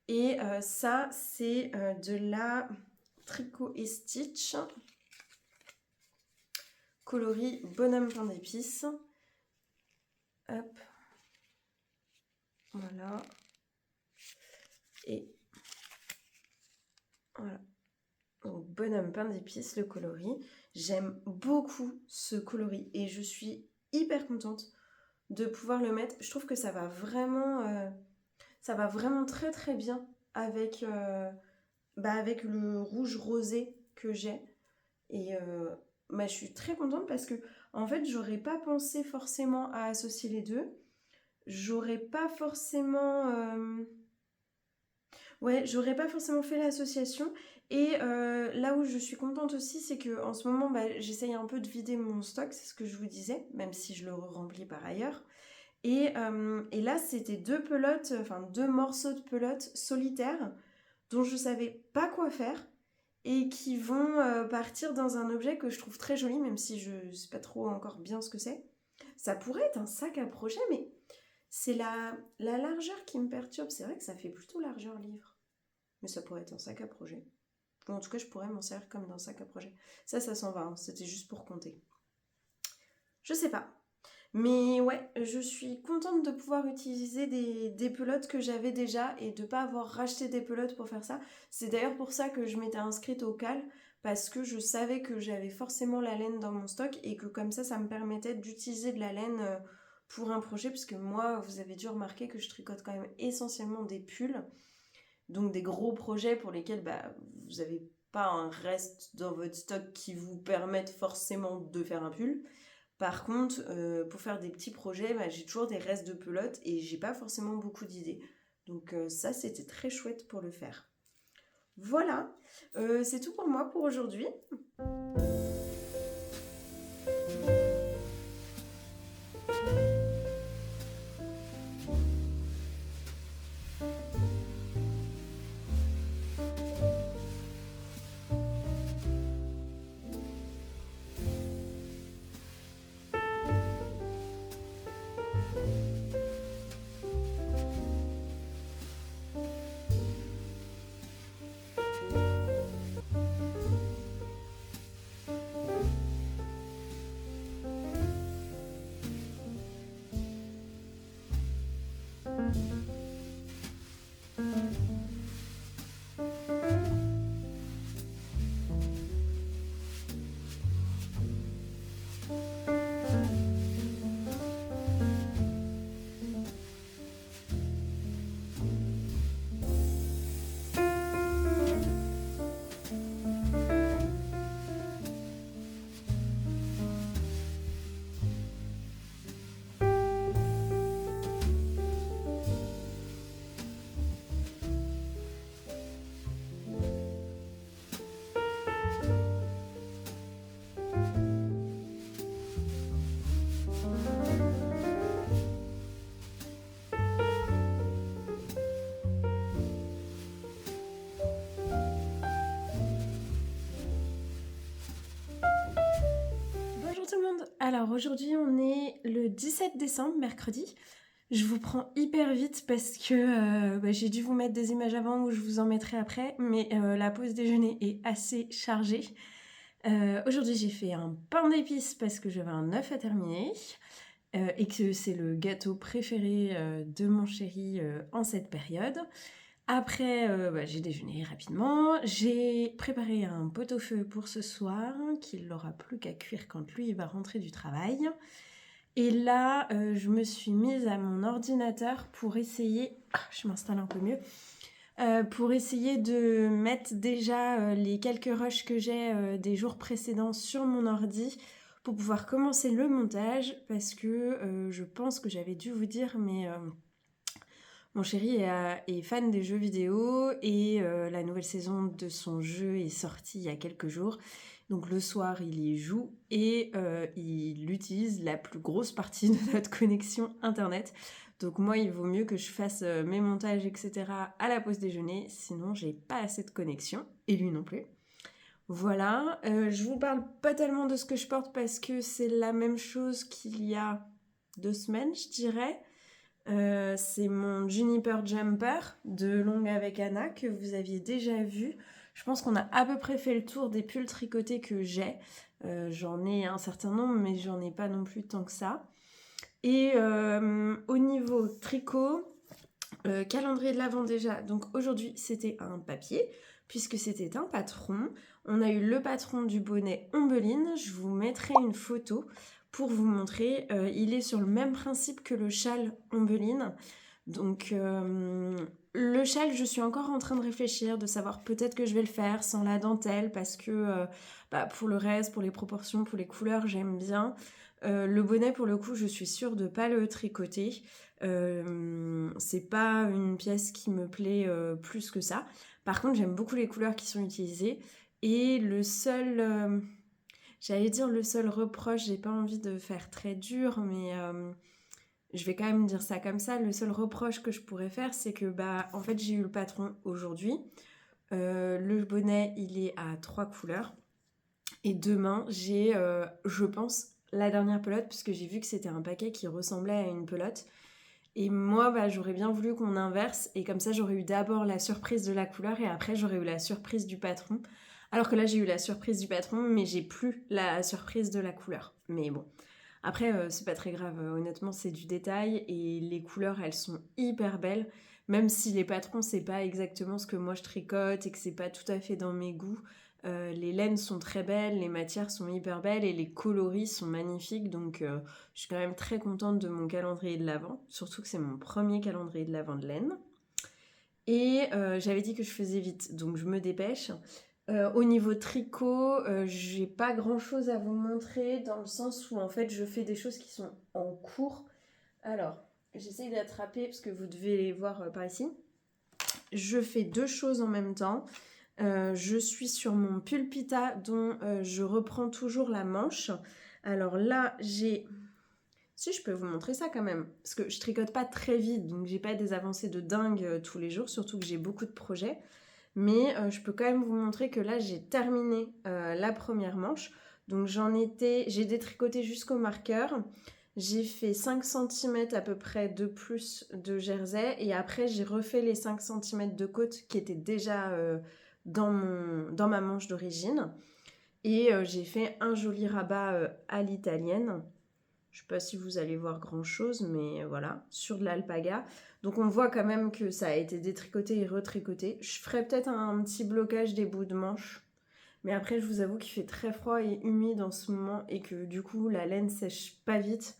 Et ça, c'est de la Tricot et Stitch. Coloris bonhomme pain d'épices. Hop. Voilà. Et voilà. Donc, bonhomme pain d'épices, le coloris. J'aime beaucoup ce coloris et je suis hyper contente de pouvoir le mettre. Je trouve que ça va vraiment très très bien avec, avec le rouge rosé que j'ai. Et je suis très contente parce que en fait j'aurais pas pensé forcément à associer les deux. J'aurais pas forcément fait l'association. Et là où je suis contente aussi, c'est que en ce moment j'essaye un peu de vider mon stock, c'est ce que je vous disais, même si je le remplis par ailleurs. Et là c'était deux morceaux de pelote solitaires dont je savais pas quoi faire et qui vont partir dans un objet que je trouve très joli, même si je sais pas trop encore bien ce que c'est. Ça pourrait être un sac à projet, mais c'est la largeur qui me perturbe. C'est vrai que ça fait plutôt largeur livre, mais ça pourrait être un sac à projet. Ou en tout cas, je pourrais m'en servir comme d'un sac à projet. Ça s'en va, hein. C'était juste pour compter. Je sais pas. Mais ouais, je suis contente de pouvoir utiliser des pelotes que j'avais déjà et de ne pas avoir racheté des pelotes pour faire ça. C'est d'ailleurs pour ça que je m'étais inscrite au CAL, parce que je savais que j'avais forcément la laine dans mon stock et que comme ça me permettait d'utiliser de la laine pour un projet, parce que moi, vous avez dû remarquer que je tricote quand même essentiellement des pulls, donc des gros projets pour lesquels vous n'avez pas un reste dans votre stock qui vous permette forcément de faire un pull. Par contre, pour faire des petits projets, j'ai toujours des restes de pelote et j'ai pas forcément beaucoup d'idées. Donc ça, c'était très chouette pour le faire. Voilà, c'est tout pour moi pour aujourd'hui. Alors aujourd'hui on est le 17 décembre, mercredi. Je vous prends hyper vite parce que j'ai dû vous mettre des images avant ou je vous en mettrai après, mais la pause déjeuner est assez chargée. Aujourd'hui j'ai fait un pain d'épices parce que j'avais un œuf à terminer. et que c'est le gâteau préféré de mon chéri en cette période. Après, j'ai déjeuné rapidement. J'ai préparé un pot-au-feu pour ce soir, qu'il n'aura plus qu'à cuire quand lui il va rentrer du travail. Et là, je me suis mise à mon ordinateur pour essayer... je m'installe un peu mieux. Pour essayer de mettre déjà les quelques rushs que j'ai des jours précédents sur mon ordi pour pouvoir commencer le montage, parce que je pense que j'avais dû vous dire, mais... mon chéri est fan des jeux vidéo et la nouvelle saison de son jeu est sortie il y a quelques jours. Donc le soir, il y joue et il utilise la plus grosse partie de notre connexion internet. Donc moi, il vaut mieux que je fasse mes montages, etc. à la pause déjeuner, sinon j'ai pas assez de connexion, et lui non plus. Voilà, je vous parle pas tellement de ce que je porte parce que c'est la même chose qu'il y a 2 semaines, je dirais. C'est mon Juniper Jumper de Longue avec Anna que vous aviez déjà vu. Je pense qu'on a à peu près fait le tour des pulls tricotés que j'ai. J'en ai un certain nombre, mais j'en ai pas non plus tant que ça. Et au niveau tricot, calendrier de l'Avent déjà. Donc aujourd'hui, c'était un papier, puisque c'était un patron. On a eu le patron du bonnet Ombeline. Je vous mettrai une photo pour vous montrer. Il est sur le même principe que le châle Ombeline. Donc le châle, je suis encore en train de réfléchir, de savoir peut-être que je vais le faire sans la dentelle, parce que pour le reste, pour les proportions, pour les couleurs, j'aime bien. Le bonnet, pour le coup, je suis sûre de ne pas le tricoter. C'est pas une pièce qui me plaît plus que ça. Par contre, j'aime beaucoup les couleurs qui sont utilisées. Et le seul... j'allais dire le seul reproche, j'ai pas envie de faire très dur, mais je vais quand même dire ça comme ça. Le seul reproche que je pourrais faire, c'est que en fait, j'ai eu le patron aujourd'hui. Le bonnet, il est à 3 couleurs. Et demain, j'ai, je pense, la dernière pelote, puisque j'ai vu que c'était un paquet qui ressemblait à une pelote. Et moi, j'aurais bien voulu qu'on inverse, et comme ça, j'aurais eu d'abord la surprise de la couleur, et après, j'aurais eu la surprise du patron. Alors que là, j'ai eu la surprise du patron, mais j'ai plus la surprise de la couleur. Mais bon, après, c'est pas très grave. Honnêtement, c'est du détail, et les couleurs, elles sont hyper belles. Même si les patrons, c'est pas exactement ce que moi je tricote, et que c'est pas tout à fait dans mes goûts. Les laines sont très belles, les matières sont hyper belles et les coloris sont magnifiques, donc je suis quand même très contente de mon calendrier de l'Avent, surtout que c'est mon premier calendrier de l'Avent de laine. Et j'avais dit que je faisais vite, donc je me dépêche. Au niveau tricot, j'ai pas grand chose à vous montrer, dans le sens où en fait je fais des choses qui sont en cours. Alors, j'essaye d'attraper parce que vous devez les voir par ici. Je fais 2 choses en même temps. Je suis sur mon Pulpita dont je reprends toujours la manche. Alors là, j'ai... Si, je peux vous montrer ça quand même. Parce que je tricote pas très vite, donc j'ai pas des avancées de dingue tous les jours, surtout que j'ai beaucoup de projets. Mais je peux quand même vous montrer que là, j'ai terminé la première manche. Donc j'ai détricoté jusqu'au marqueur. J'ai fait 5 cm à peu près de plus de jersey. Et après, j'ai refait les 5 cm de côte qui étaient déjà dans ma manche d'origine. Et j'ai fait un joli rabat à l'italienne. Je ne sais pas si vous allez voir grand chose, mais voilà, sur de l'alpaga. Donc on voit quand même que ça a été détricoté et retricoté. Je ferai peut-être un petit blocage des bouts de manche. Mais après, je vous avoue qu'il fait très froid et humide en ce moment et que du coup, la laine sèche pas vite.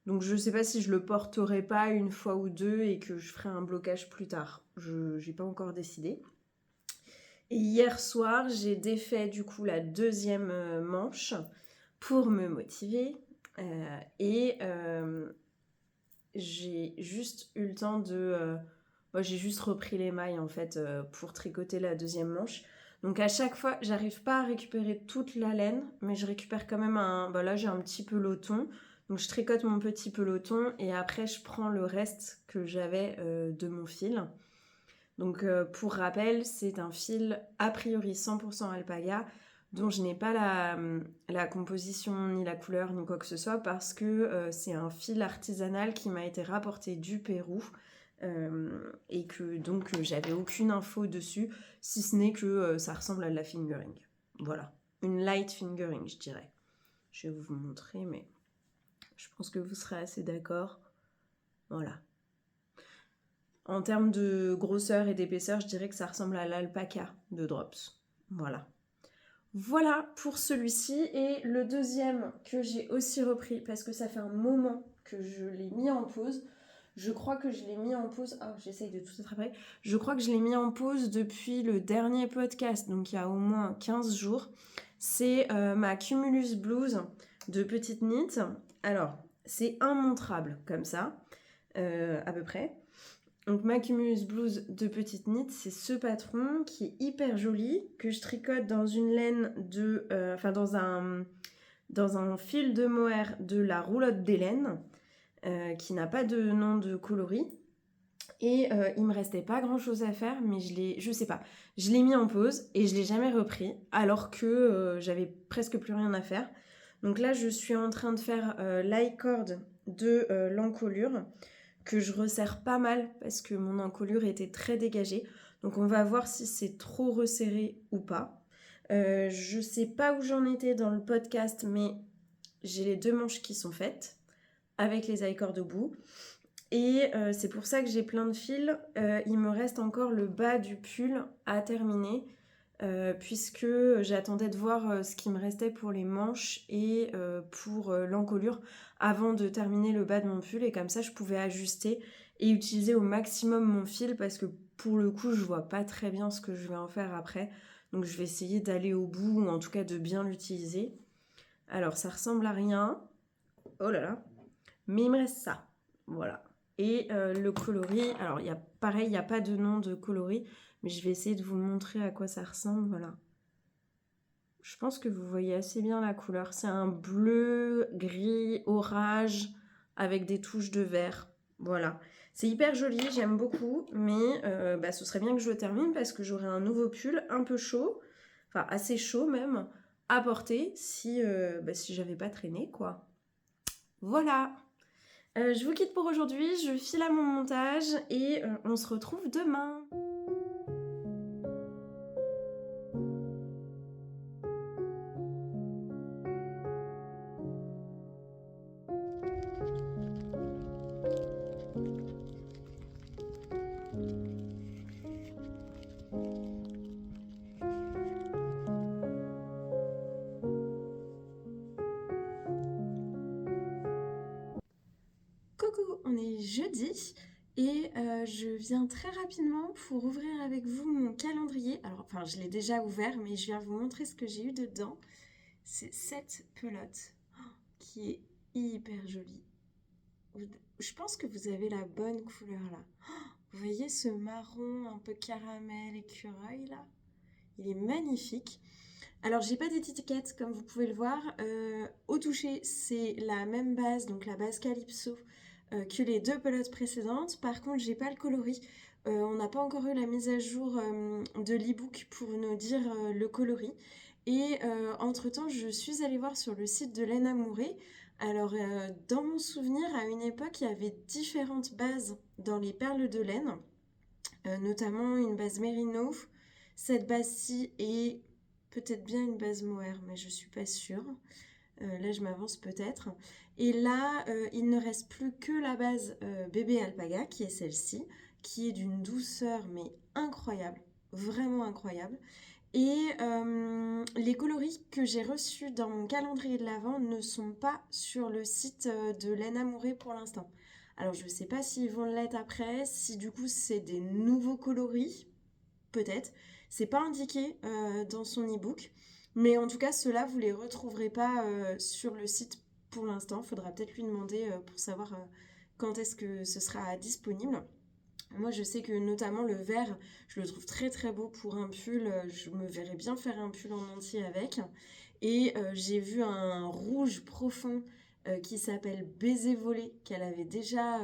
Donc je ne sais pas si je le porterai pas une fois ou deux et que je ferai un blocage plus tard. Je n'ai pas encore décidé. Et hier soir, j'ai défait du coup la deuxième manche pour me motiver. J'ai juste eu le temps de... j'ai juste repris les mailles en fait pour tricoter la deuxième manche. Donc à chaque fois, j'arrive pas à récupérer toute la laine, mais je récupère quand même là j'ai un petit peloton. Donc je tricote mon petit peloton et après je prends le reste que j'avais de mon fil. Donc pour rappel, c'est un fil a priori 100% alpaga dont je n'ai pas la composition ni la couleur ni quoi que ce soit parce que c'est un fil artisanal qui m'a été rapporté du Pérou et que donc j'avais aucune info dessus si ce n'est que ça ressemble à de la fingering. Voilà, une light fingering je dirais. Je vais vous montrer mais Je pense que vous serez assez d'accord. Voilà. En termes de grosseur et d'épaisseur, je dirais que ça ressemble à l'alpaca de Drops. Voilà. Voilà pour celui-ci. Et le deuxième que j'ai aussi repris, parce que ça fait un moment que je l'ai mis en pause. Je crois que je l'ai mis en pause... Ah, j'essaye de tout attraper. Je crois que je l'ai mis en pause depuis le dernier podcast, donc il y a au moins 15 jours. C'est ma Cumulus Blues de Petite Knit. Alors, c'est immontrable comme ça, à peu près. Donc ma Cumulus Blues de Petite Knit, c'est ce patron qui est hyper joli, que je tricote dans une laine de... dans un fil de mohair de la roulotte d'Hélène, qui n'a pas de nom de coloris. Et il me restait pas grand chose à faire, mais je sais pas, je l'ai mis en pause et je l'ai jamais repris, alors que j'avais presque plus rien à faire. Donc là, je suis en train de faire l'i-cord de l'encolure, que je resserre pas mal parce que mon encolure était très dégagée. Donc on va voir si c'est trop resserré ou pas. Je sais pas où j'en étais dans le podcast, mais j'ai les 2 manches qui sont faites avec les i-cord au bout. Et c'est pour ça que j'ai plein de fils. Il me reste encore le bas du pull à terminer, puisque j'attendais de voir ce qui me restait pour les manches et pour l'encolure avant de terminer le bas de mon pull. Et comme ça, je pouvais ajuster et utiliser au maximum mon fil, parce que pour le coup, je vois pas très bien ce que je vais en faire après. Donc je vais essayer d'aller au bout, ou en tout cas de bien l'utiliser. Alors ça ressemble à rien. Oh là là. Mais il me reste ça. Voilà. Et le coloris, alors pareil, il n'y a pas de nom de coloris, mais je vais essayer de vous montrer à quoi ça ressemble. Voilà. Je pense que vous voyez assez bien la couleur. C'est un bleu, gris, orage, avec des touches de vert. Voilà. C'est hyper joli, j'aime beaucoup, mais ce serait bien que je le termine, parce que j'aurai un nouveau pull un peu chaud, enfin assez chaud même, à porter si j'avais pas traîné, quoi. Voilà. Je vous quitte pour aujourd'hui, je file à mon montage et on se retrouve demain. Coucou, on est jeudi et je viens très rapidement pour ouvrir avec vous mon calendrier. Alors, enfin, je l'ai déjà ouvert, mais je viens vous montrer ce que j'ai eu dedans. C'est cette pelote qui est hyper jolie. Je pense que vous avez la bonne couleur là. Vous voyez ce marron un peu caramel écureuil là? Il est magnifique. Alors, j'ai pas d'étiquette comme vous pouvez le voir. Au toucher, c'est la même base, donc la base Calypso, que les 2 pelotes précédentes. Par contre, j'ai pas le coloris. On n'a pas encore eu la mise à jour de l'e-book pour nous dire le coloris. Et entre-temps, je suis allée voir sur le site de Laine Amourée. Alors, dans mon souvenir, à une époque, il y avait différentes bases dans les perles de laine, notamment une base Mérino, cette base-ci et peut-être bien une base mohair, mais je suis pas sûre. Là, je m'avance peut-être. Et là, il ne reste plus que la base bébé alpaga, qui est celle-ci, qui est d'une douceur mais incroyable, vraiment incroyable. Et les coloris que j'ai reçus dans mon calendrier de l'Avent ne sont pas sur le site de Laine Amourée pour l'instant. Alors, je ne sais pas s'ils vont l'être après, si du coup c'est des nouveaux coloris, peut-être. C'est pas indiqué dans son e-book, mais en tout cas, ceux-là, vous les retrouverez pas sur le site pour l'instant. Faudra peut-être lui demander pour savoir quand est-ce que ce sera disponible. Moi, je sais que notamment le vert, je le trouve très très beau pour un pull. Je me verrais bien faire un pull en entier avec. Et j'ai vu un rouge profond qui s'appelle Baiser volé, qu'elle avait déjà,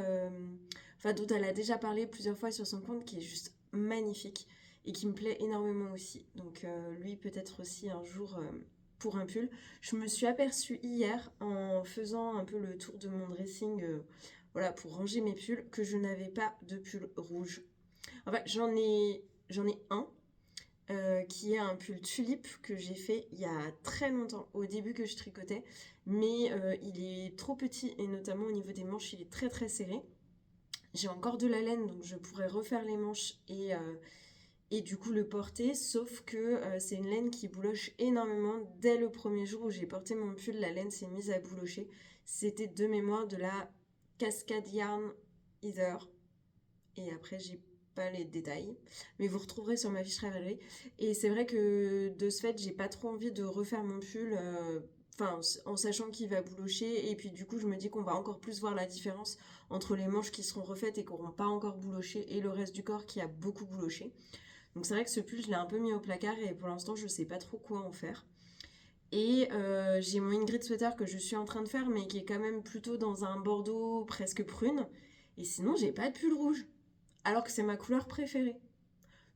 dont elle a déjà parlé plusieurs fois sur son compte, qui est juste magnifique et qui me plaît énormément aussi. Donc lui, peut-être aussi un jour pour un pull. Je me suis aperçue hier en faisant un peu le tour de mon dressing. Voilà, pour ranger mes pulls, que je n'avais pas de pull rouge. En fait, j'en ai un qui est un pull tulipe que j'ai fait il y a très longtemps, au début que je tricotais. mais il est trop petit et notamment au niveau des manches, il est très très serré. J'ai encore de la laine, donc je pourrais refaire les manches et du coup le porter, sauf que c'est une laine qui bouloche énormément. Dès le premier jour où j'ai porté mon pull, la laine s'est mise à boulocher. C'était de mémoire de la Cascade Yarn Ether. Et après, j'ai pas les détails, mais vous retrouverez sur ma fiche Ravelry. Et c'est vrai que de ce fait, j'ai pas trop envie de refaire mon pull, en sachant qu'il va boulocher. Et puis du coup, je me dis qu'on va encore plus voir la différence entre les manches qui seront refaites et qui n'auront pas encore bouloché et le reste du corps qui a beaucoup bouloché. Donc c'est vrai que ce pull, je l'ai un peu mis au placard et pour l'instant, je sais pas trop quoi en faire. Et j'ai mon Ingrid sweater que je suis en train de faire, mais qui est quand même plutôt dans un bordeaux presque prune. Et sinon, j'ai pas de pull rouge, alors que c'est ma couleur préférée.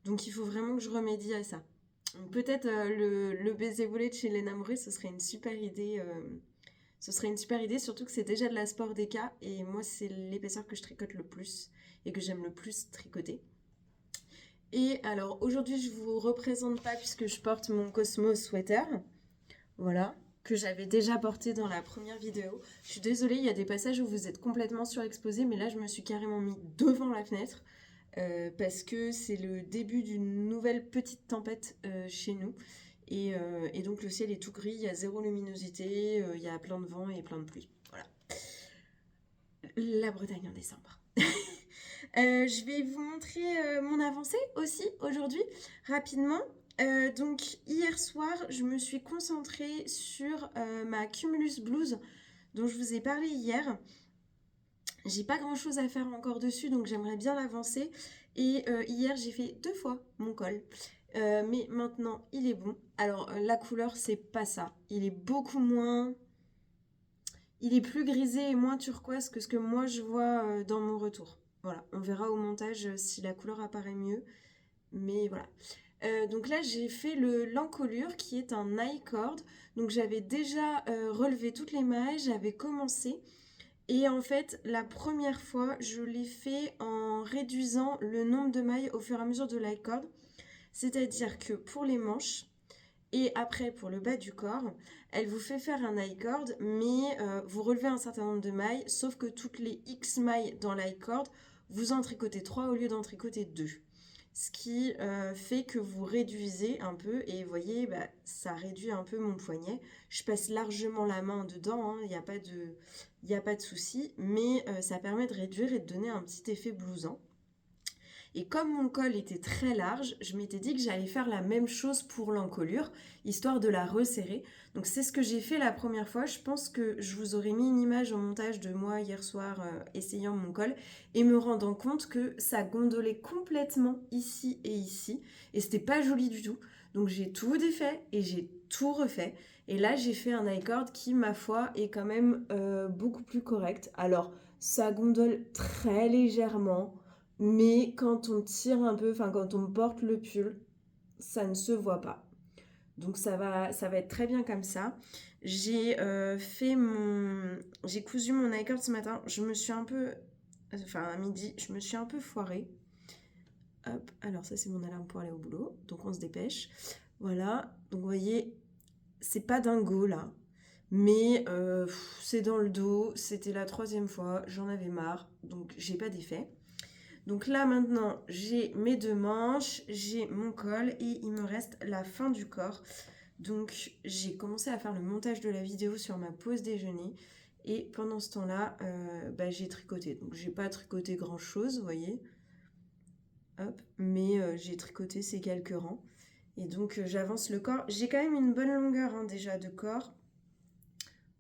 Donc il faut vraiment que je remédie à ça. Donc, peut-être le baiser volé de chez Lena Mouret, ce serait une super idée. Surtout que c'est déjà de la Sport DK et moi c'est l'épaisseur que je tricote le plus et que j'aime le plus tricoter. Et alors aujourd'hui je vous représente pas puisque je porte mon Cosmos sweater, voilà, que j'avais déjà porté dans la première vidéo. Je suis désolée, il y a des passages où vous êtes complètement surexposés, mais là je me suis carrément mis devant la fenêtre parce que c'est le début d'une nouvelle petite tempête chez nous. Et donc le ciel est tout gris, il y a zéro luminosité, il y a plein de vent et plein de pluie. Voilà. La Bretagne en décembre. Je vais vous montrer mon avancée aussi aujourd'hui, rapidement. Donc hier soir, je me suis concentrée sur ma Cumulus Blues dont je vous ai parlé hier. J'ai pas grand chose à faire encore dessus, donc j'aimerais bien l'avancer. Et hier, j'ai fait 2 fois mon col. Mais maintenant, il est bon. Alors, la couleur, c'est pas ça. Il est beaucoup moins... Il est plus grisé et moins turquoise que ce que moi, je vois dans mon retour. Voilà, on verra au montage si la couleur apparaît mieux. Mais voilà. Donc là, j'ai fait l'encolure qui est un I-cord. Donc j'avais déjà relevé toutes les mailles, j'avais commencé. Et en fait, la première fois, je l'ai fait en réduisant le nombre de mailles au fur et à mesure de l'i-cord. C'est-à-dire que pour les manches et après pour le bas du corps, elle vous fait faire un i-cord, mais vous relevez un certain nombre de mailles, sauf que toutes les X mailles dans l'i-cord, vous en tricotez 3 au lieu d'en tricoter 2. Ce qui fait que vous réduisez un peu et vous voyez, ça réduit un peu mon poignet. Je passe largement la main dedans, il n'y a pas de souci, mais ça permet de réduire et de donner un petit effet blousant. Et comme mon col était très large, je m'étais dit que j'allais faire la même chose pour l'encolure, histoire de la resserrer. Donc c'est ce que j'ai fait la première fois. Je pense que je vous aurais mis une image au montage de moi hier soir essayant mon col et me rendant compte que ça gondolait complètement ici et ici. Et c'était pas joli du tout. Donc j'ai tout défait et j'ai tout refait. Et là j'ai fait un i-cord qui, ma foi, est quand même beaucoup plus correct. Alors ça gondole très légèrement. Mais quand on tire un peu, quand on porte le pull, ça ne se voit pas. Donc ça va être très bien comme ça. J'ai cousu mon i-cord ce matin. Je me suis un peu, à midi, je me suis un peu foirée. Hop, alors ça c'est mon alarme pour aller au boulot. Donc on se dépêche. Voilà, donc vous voyez, c'est pas dingo là. Mais c'est dans le dos, c'était la 3e fois, j'en avais marre, donc j'ai pas d'effet. Donc là maintenant j'ai mes 2 manches, j'ai mon col et il me reste la fin du corps. Donc j'ai commencé à faire le montage de la vidéo sur ma pause déjeuner et pendant ce temps-là j'ai tricoté. Donc j'ai pas tricoté grand chose, vous voyez. Hop, mais j'ai tricoté ces quelques rangs. Et donc j'avance le corps. J'ai quand même une bonne longueur déjà de corps.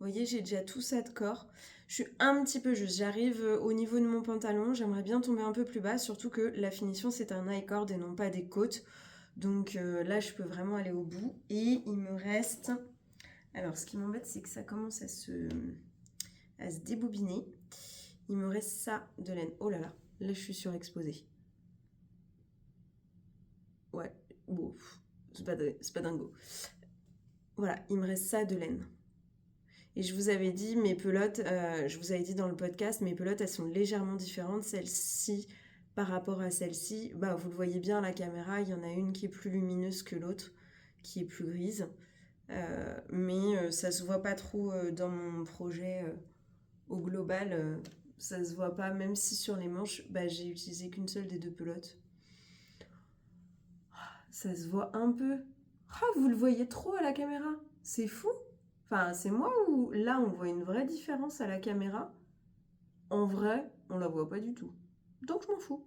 Vous voyez, j'ai déjà tout ça de corps. Je suis un petit peu juste. J'arrive au niveau de mon pantalon. J'aimerais bien tomber un peu plus bas, surtout que la finition, c'est un i-cord et non pas des côtes. Donc là, je peux vraiment aller au bout. Et il me reste... Alors, ce qui m'embête, c'est que ça commence à se débobiner. Il me reste ça de laine. Oh là là, là, je suis surexposée. Ouais, bon, c'est pas dingo. Voilà, il me reste ça de laine. Et je vous avais dit, mes pelotes, je vous avais dit dans le podcast, mes pelotes, elles sont légèrement différentes. Celle-ci, par rapport à celle-ci, vous le voyez bien à la caméra, il y en a une qui est plus lumineuse que l'autre, qui est plus grise.
Mais ça se voit pas trop dans mon projet au global. Ça se voit pas, même si sur les manches, j'ai utilisé qu'une seule des deux pelotes. Ça se voit un peu. Ah, vous le voyez trop à la caméra. C'est fou. Enfin, c'est moi ou là on voit une vraie différence à la caméra. En vrai, on la voit pas du tout. Donc je m'en fous.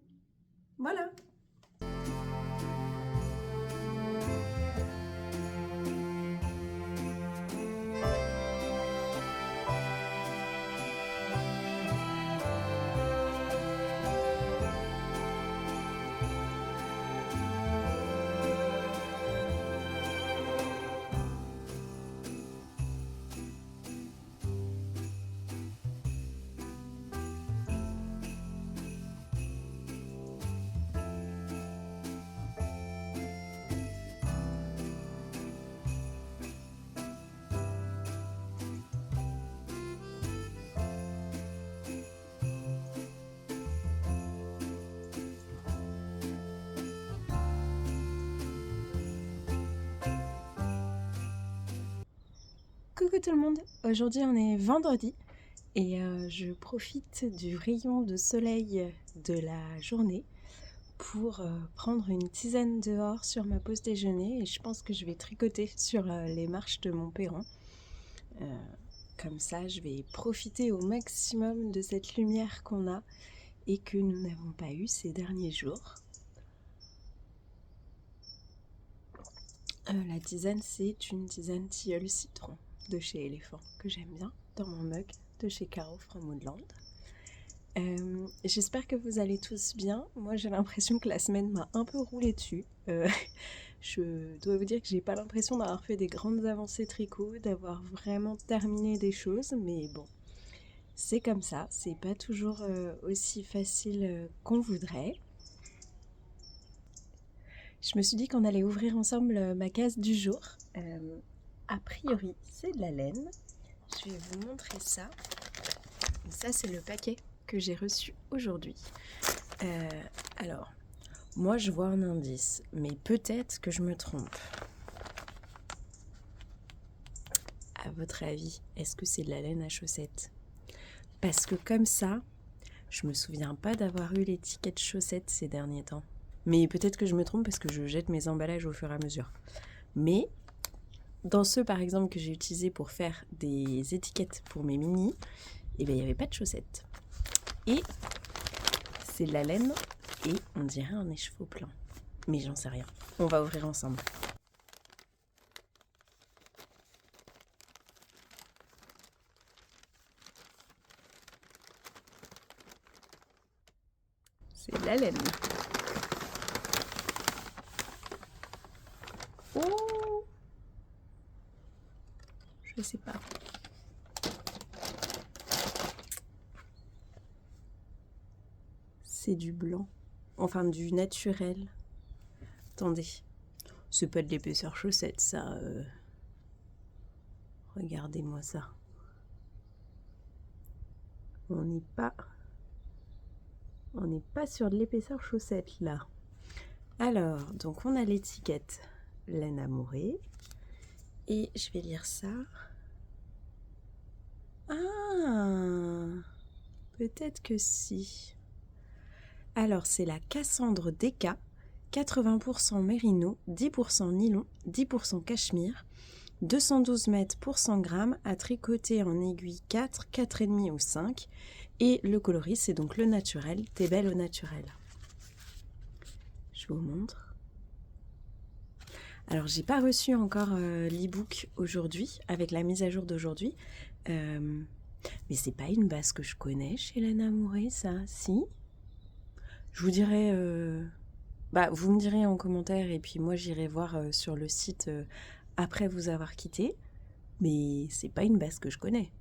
Voilà.
Coucou tout le monde, aujourd'hui on est vendredi et je profite du rayon de soleil de la journée pour prendre une tisane dehors sur ma pause déjeuner et je pense que je vais tricoter sur les marches de mon perron. Comme ça je vais profiter au maximum de cette lumière qu'on a et que nous n'avons pas eu ces derniers jours. La tisane, c'est une tisane tilleul citron de chez Elephant que j'aime bien dans mon mug de chez Caro from Woodland. J'espère que vous allez tous bien. Moi j'ai l'impression que la semaine m'a un peu roulé dessus. Je dois vous dire que j'ai pas l'impression d'avoir fait des grandes avancées tricot, d'avoir vraiment terminé des choses, mais bon, c'est comme ça, c'est pas toujours aussi facile qu'on voudrait. Je me suis dit qu'on allait ouvrir ensemble ma case du jour. A priori, c'est de la laine. Je vais vous montrer ça. Ça, c'est le paquet que j'ai reçu aujourd'hui. Alors, moi, je vois un indice, mais peut-être que je me trompe. À votre avis, est-ce que c'est de la laine à chaussettes? Parce que comme ça, je me souviens pas d'avoir eu l'étiquette chaussettes ces derniers temps. Mais peut-être que je me trompe parce que je jette mes emballages au fur et à mesure. Mais dans ceux par exemple que j'ai utilisés pour faire des étiquettes pour mes mini, il n'y avait pas de chaussettes. Et c'est de la laine et on dirait un écheveau plein. Mais j'en sais rien. On va ouvrir ensemble. C'est de la laine. Oh, je sais pas. C'est du blanc. Enfin, du naturel. Attendez. C'est pas de l'épaisseur chaussette, ça. Regardez-moi ça. On n'est pas sur de l'épaisseur chaussette, là. Alors, donc on a l'étiquette laine amourée. Et je vais lire ça. Ah, peut-être que si. Alors, c'est la Cassandre Deka, 80% mérino, 10% nylon, 10% cachemire, 212 mètres pour 100 grammes, à tricoter en aiguille 4, 4,5 ou 5. Et le coloris, c'est donc le naturel, T'es belle au naturel. Je vous montre. Alors, j'ai pas reçu encore l'e-book aujourd'hui, avec la mise à jour d'aujourd'hui. Mais c'est pas une base que je connais chez Laine Amourée, ça, si. Je vous dirai... vous me direz en commentaire, et puis moi j'irai voir sur le site après vous avoir quitté. Mais c'est pas une base que je connais.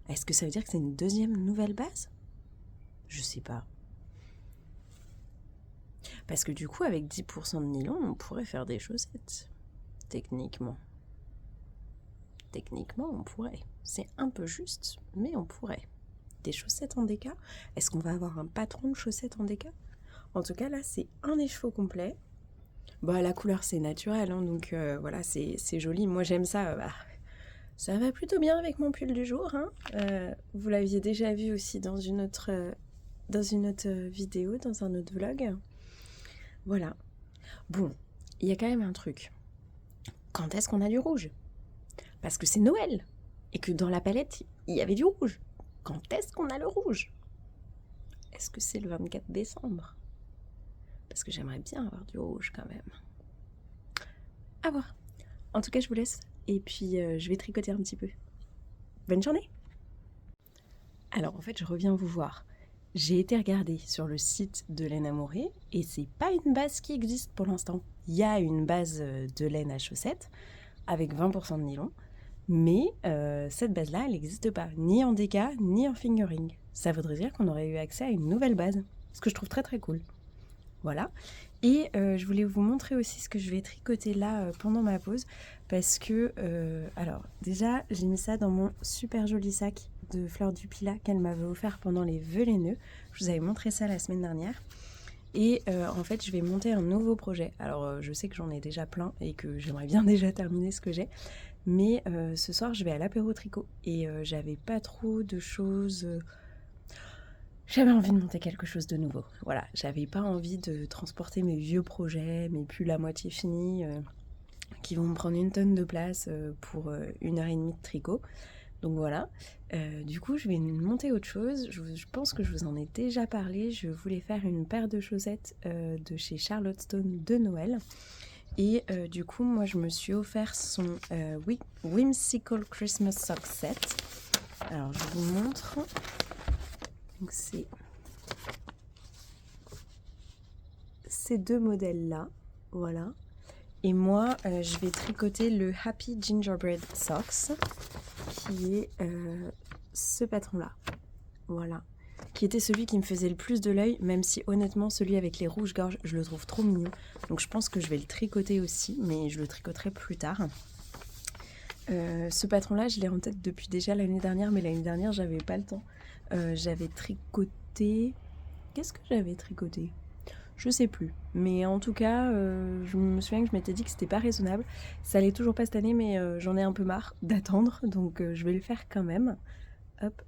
Est-ce que ça veut dire que c'est une deuxième nouvelle base? Je sais pas. Parce que du coup, avec 10% de nylon, on pourrait faire des chaussettes. Techniquement. Techniquement, on pourrait. C'est un peu juste, mais on pourrait. Des chaussettes en déca? Est-ce qu'on va avoir un patron de chaussettes en déca? En tout cas, là, c'est un écheveau complet.
Bah, la couleur, c'est naturel, hein, donc voilà, c'est joli. Moi, j'aime ça. Ça va plutôt bien avec mon pull du jour, hein. Vous l'aviez déjà vu aussi dans une autre vidéo, dans un autre vlog. Voilà. Bon, il y a quand même un truc. Quand est-ce qu'on a du rouge? Parce que c'est Noël et que dans la palette, il y avait du rouge. Quand est-ce qu'on a le rouge? Est-ce que c'est le 24 décembre? Parce que j'aimerais bien avoir du rouge quand même. À voir. En tout cas, je vous laisse et puis je vais tricoter un petit peu. Bonne journée! Alors en fait, je reviens vous voir. J'ai été regarder sur le site de laine Amoré et c'est pas une base qui existe pour l'instant. Il y a une base de laine à chaussettes avec 20% de nylon, mais cette base-là, elle n'existe pas, ni en déca, ni en fingering. Ça voudrait dire qu'on aurait eu accès à une nouvelle base, ce que je trouve très très cool. Voilà. Et je voulais vous montrer aussi ce que je vais tricoter là pendant ma pause, parce que, alors déjà, j'ai mis ça dans mon super joli sac de Fleur du Pilat qu'elle m'avait offert pendant les vœux laineux. Je vous avais montré ça la semaine dernière. Et en fait, je vais monter un nouveau projet. Alors, je sais que j'en ai déjà plein et que j'aimerais bien déjà terminer ce que j'ai. Mais ce soir, je vais à l'apéro tricot. Et j'avais pas trop de choses... J'avais envie de monter quelque chose de nouveau. Voilà, j'avais pas envie de transporter mes vieux projets, mes pulls à moitié finis, qui vont me prendre une tonne de place pour 1h30 de tricot. Donc voilà, du coup je vais monter autre chose. Je pense que je vous en ai déjà parlé. Je voulais faire une paire de chaussettes de chez Charlotte Stone de Noël. Et du coup moi je me suis offert son Whimsical Christmas Sock Set. Alors je vous montre. Donc c'est ces deux modèles là, voilà. Et moi je vais tricoter le Happy Gingerbread Socks, qui est ce patron là, voilà, qui était celui qui me faisait le plus de l'œil, même si honnêtement celui avec les rouges gorges je le trouve trop mignon, donc je pense que je vais le tricoter aussi, mais je le tricoterai plus tard. Ce patron là je l'ai en tête depuis déjà l'année dernière, mais l'année dernière j'avais pas le temps. J'avais tricoté, qu'est-ce que j'avais tricoté? Je sais plus, mais en tout cas, je me souviens que je m'étais dit que c'était pas raisonnable. Ça allait toujours pas cette année, mais j'en ai un peu marre d'attendre, donc je vais le faire quand même. Hop,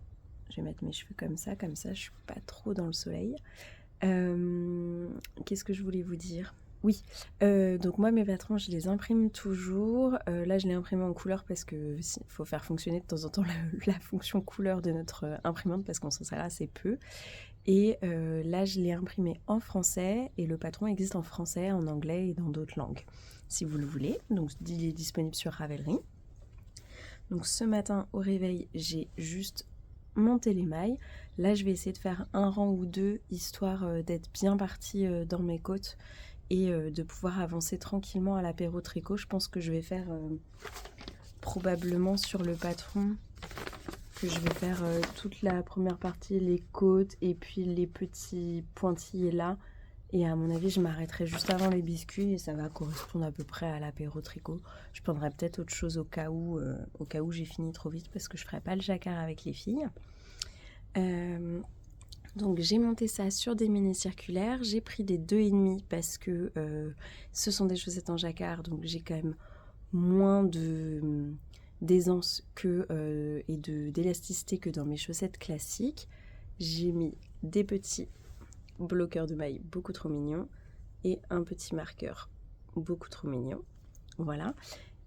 je vais mettre mes cheveux comme ça je suis pas trop dans le soleil. Qu'est-ce que je voulais vous dire? Oui, donc moi mes patrons je les imprime toujours. Là je l'ai imprimé en couleur parce que faut faire fonctionner de temps en temps la fonction couleur de notre imprimante, parce qu'on s'en sert assez peu. Et là, je l'ai imprimé en français et le patron existe en français, en anglais et dans d'autres langues, si vous le voulez. Donc, il est disponible sur Ravelry. Donc, ce matin, au réveil, j'ai juste monté les mailles. Là, je vais essayer de faire un rang ou deux, histoire d'être bien partie dans mes côtes et de pouvoir avancer tranquillement à l'apéro tricot. Je pense que je vais faire probablement sur le patron... que je vais faire toute la première partie, les côtes et puis les petits pointillés là. Et à mon avis, je m'arrêterai juste avant les biscuits et ça va correspondre à peu près à l'apéro tricot. Je prendrai peut-être autre chose au cas où j'ai fini trop vite, parce que je ferai pas le jacquard avec les filles. Donc j'ai monté ça sur des mini circulaires. J'ai pris des 2,5 parce que ce sont des chaussettes en jacquard, donc j'ai quand même moins d'aisance et d'élasticité que dans mes chaussettes classiques. J'ai mis des petits bloqueurs de mailles beaucoup trop mignons et un petit marqueur beaucoup trop mignon, voilà.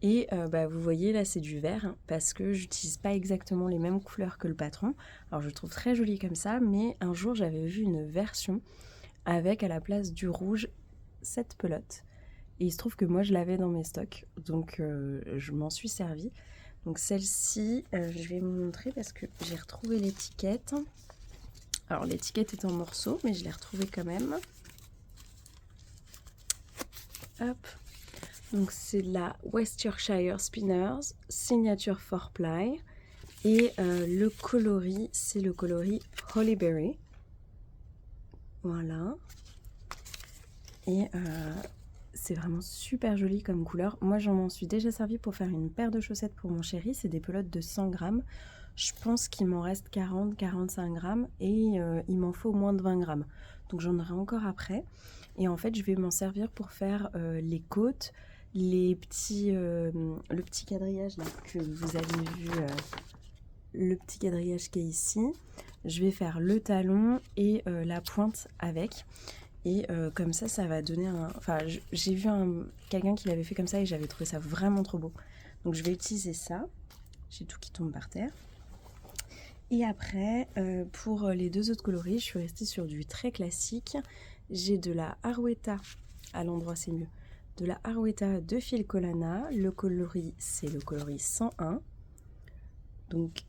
Et vous voyez là c'est du vert, hein, parce que j'utilise pas exactement les mêmes couleurs que le patron. Alors je le trouve très joli comme ça, mais un jour j'avais vu une version avec à la place du rouge cette pelote. Et il se trouve que moi je l'avais dans mes stocks, donc je m'en suis servie. Donc celle-ci, je vais vous montrer parce que j'ai retrouvé l'étiquette. Alors l'étiquette est en morceaux, mais je l'ai retrouvée quand même. Hop. Donc c'est la West Yorkshire Spinners Signature 4-ply. Et le coloris, c'est le coloris Hollyberry. Voilà. Et c'est vraiment super joli comme couleur. Moi, j'en m'en suis déjà servi pour faire une paire de chaussettes pour mon chéri. C'est des pelotes de 100 grammes. Je pense qu'il m'en reste 40-45 grammes et il m'en faut moins de 20 grammes. Donc, j'en aurai encore après. Et en fait, je vais m'en servir pour faire les côtes, le petit quadrillage là, que vous avez vu, le petit quadrillage qui est ici. Je vais faire le talon et la pointe avec. Et comme ça va donner un... Enfin, j'ai vu quelqu'un qui l'avait fait comme ça et j'avais trouvé ça vraiment trop beau. Donc je vais utiliser ça. J'ai tout qui tombe par terre. Et après, pour les deux autres coloris, je suis restée sur du très classique. J'ai de la Arwetta, à l'endroit c'est mieux, de la Arwetta de Filcolana. Le coloris, c'est le coloris 101. Donc,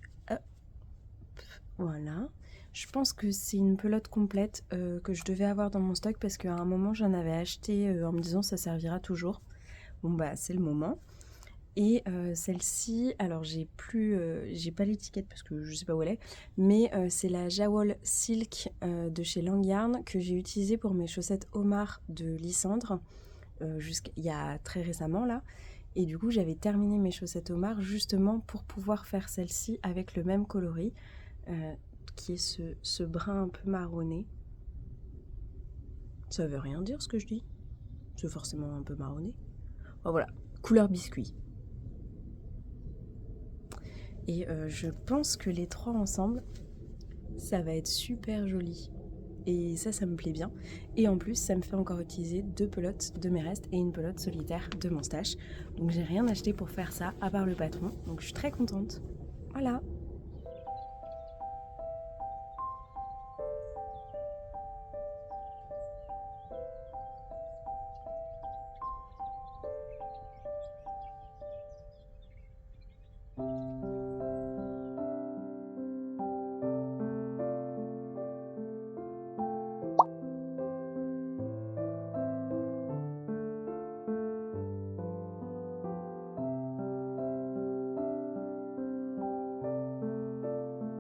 voilà. Je pense que c'est une pelote complète que je devais avoir dans mon stock parce qu'à un moment j'en avais acheté en me disant ça servira toujours. Bon bah c'est le moment. Et celle-ci, alors j'ai pas l'étiquette parce que je sais pas où elle est, mais c'est la Jawol Silk de chez Langyarn que j'ai utilisée pour mes chaussettes Omar de Lysandre il y a très récemment là. Et du coup j'avais terminé mes chaussettes Omar justement pour pouvoir faire celle-ci avec le même coloris. Qui est ce brun un peu marronné. Ça veut rien dire ce que je dis. C'est forcément un peu marronné. Bon, voilà, couleur biscuit. Et je pense que les trois ensemble, ça va être super joli. Et ça me plaît bien. Et en plus, ça me fait encore utiliser 2 pelotes de mes restes et une pelote solitaire de mon stash. Donc j'ai rien acheté pour faire ça, à part le patron. Donc je suis très contente. Voilà.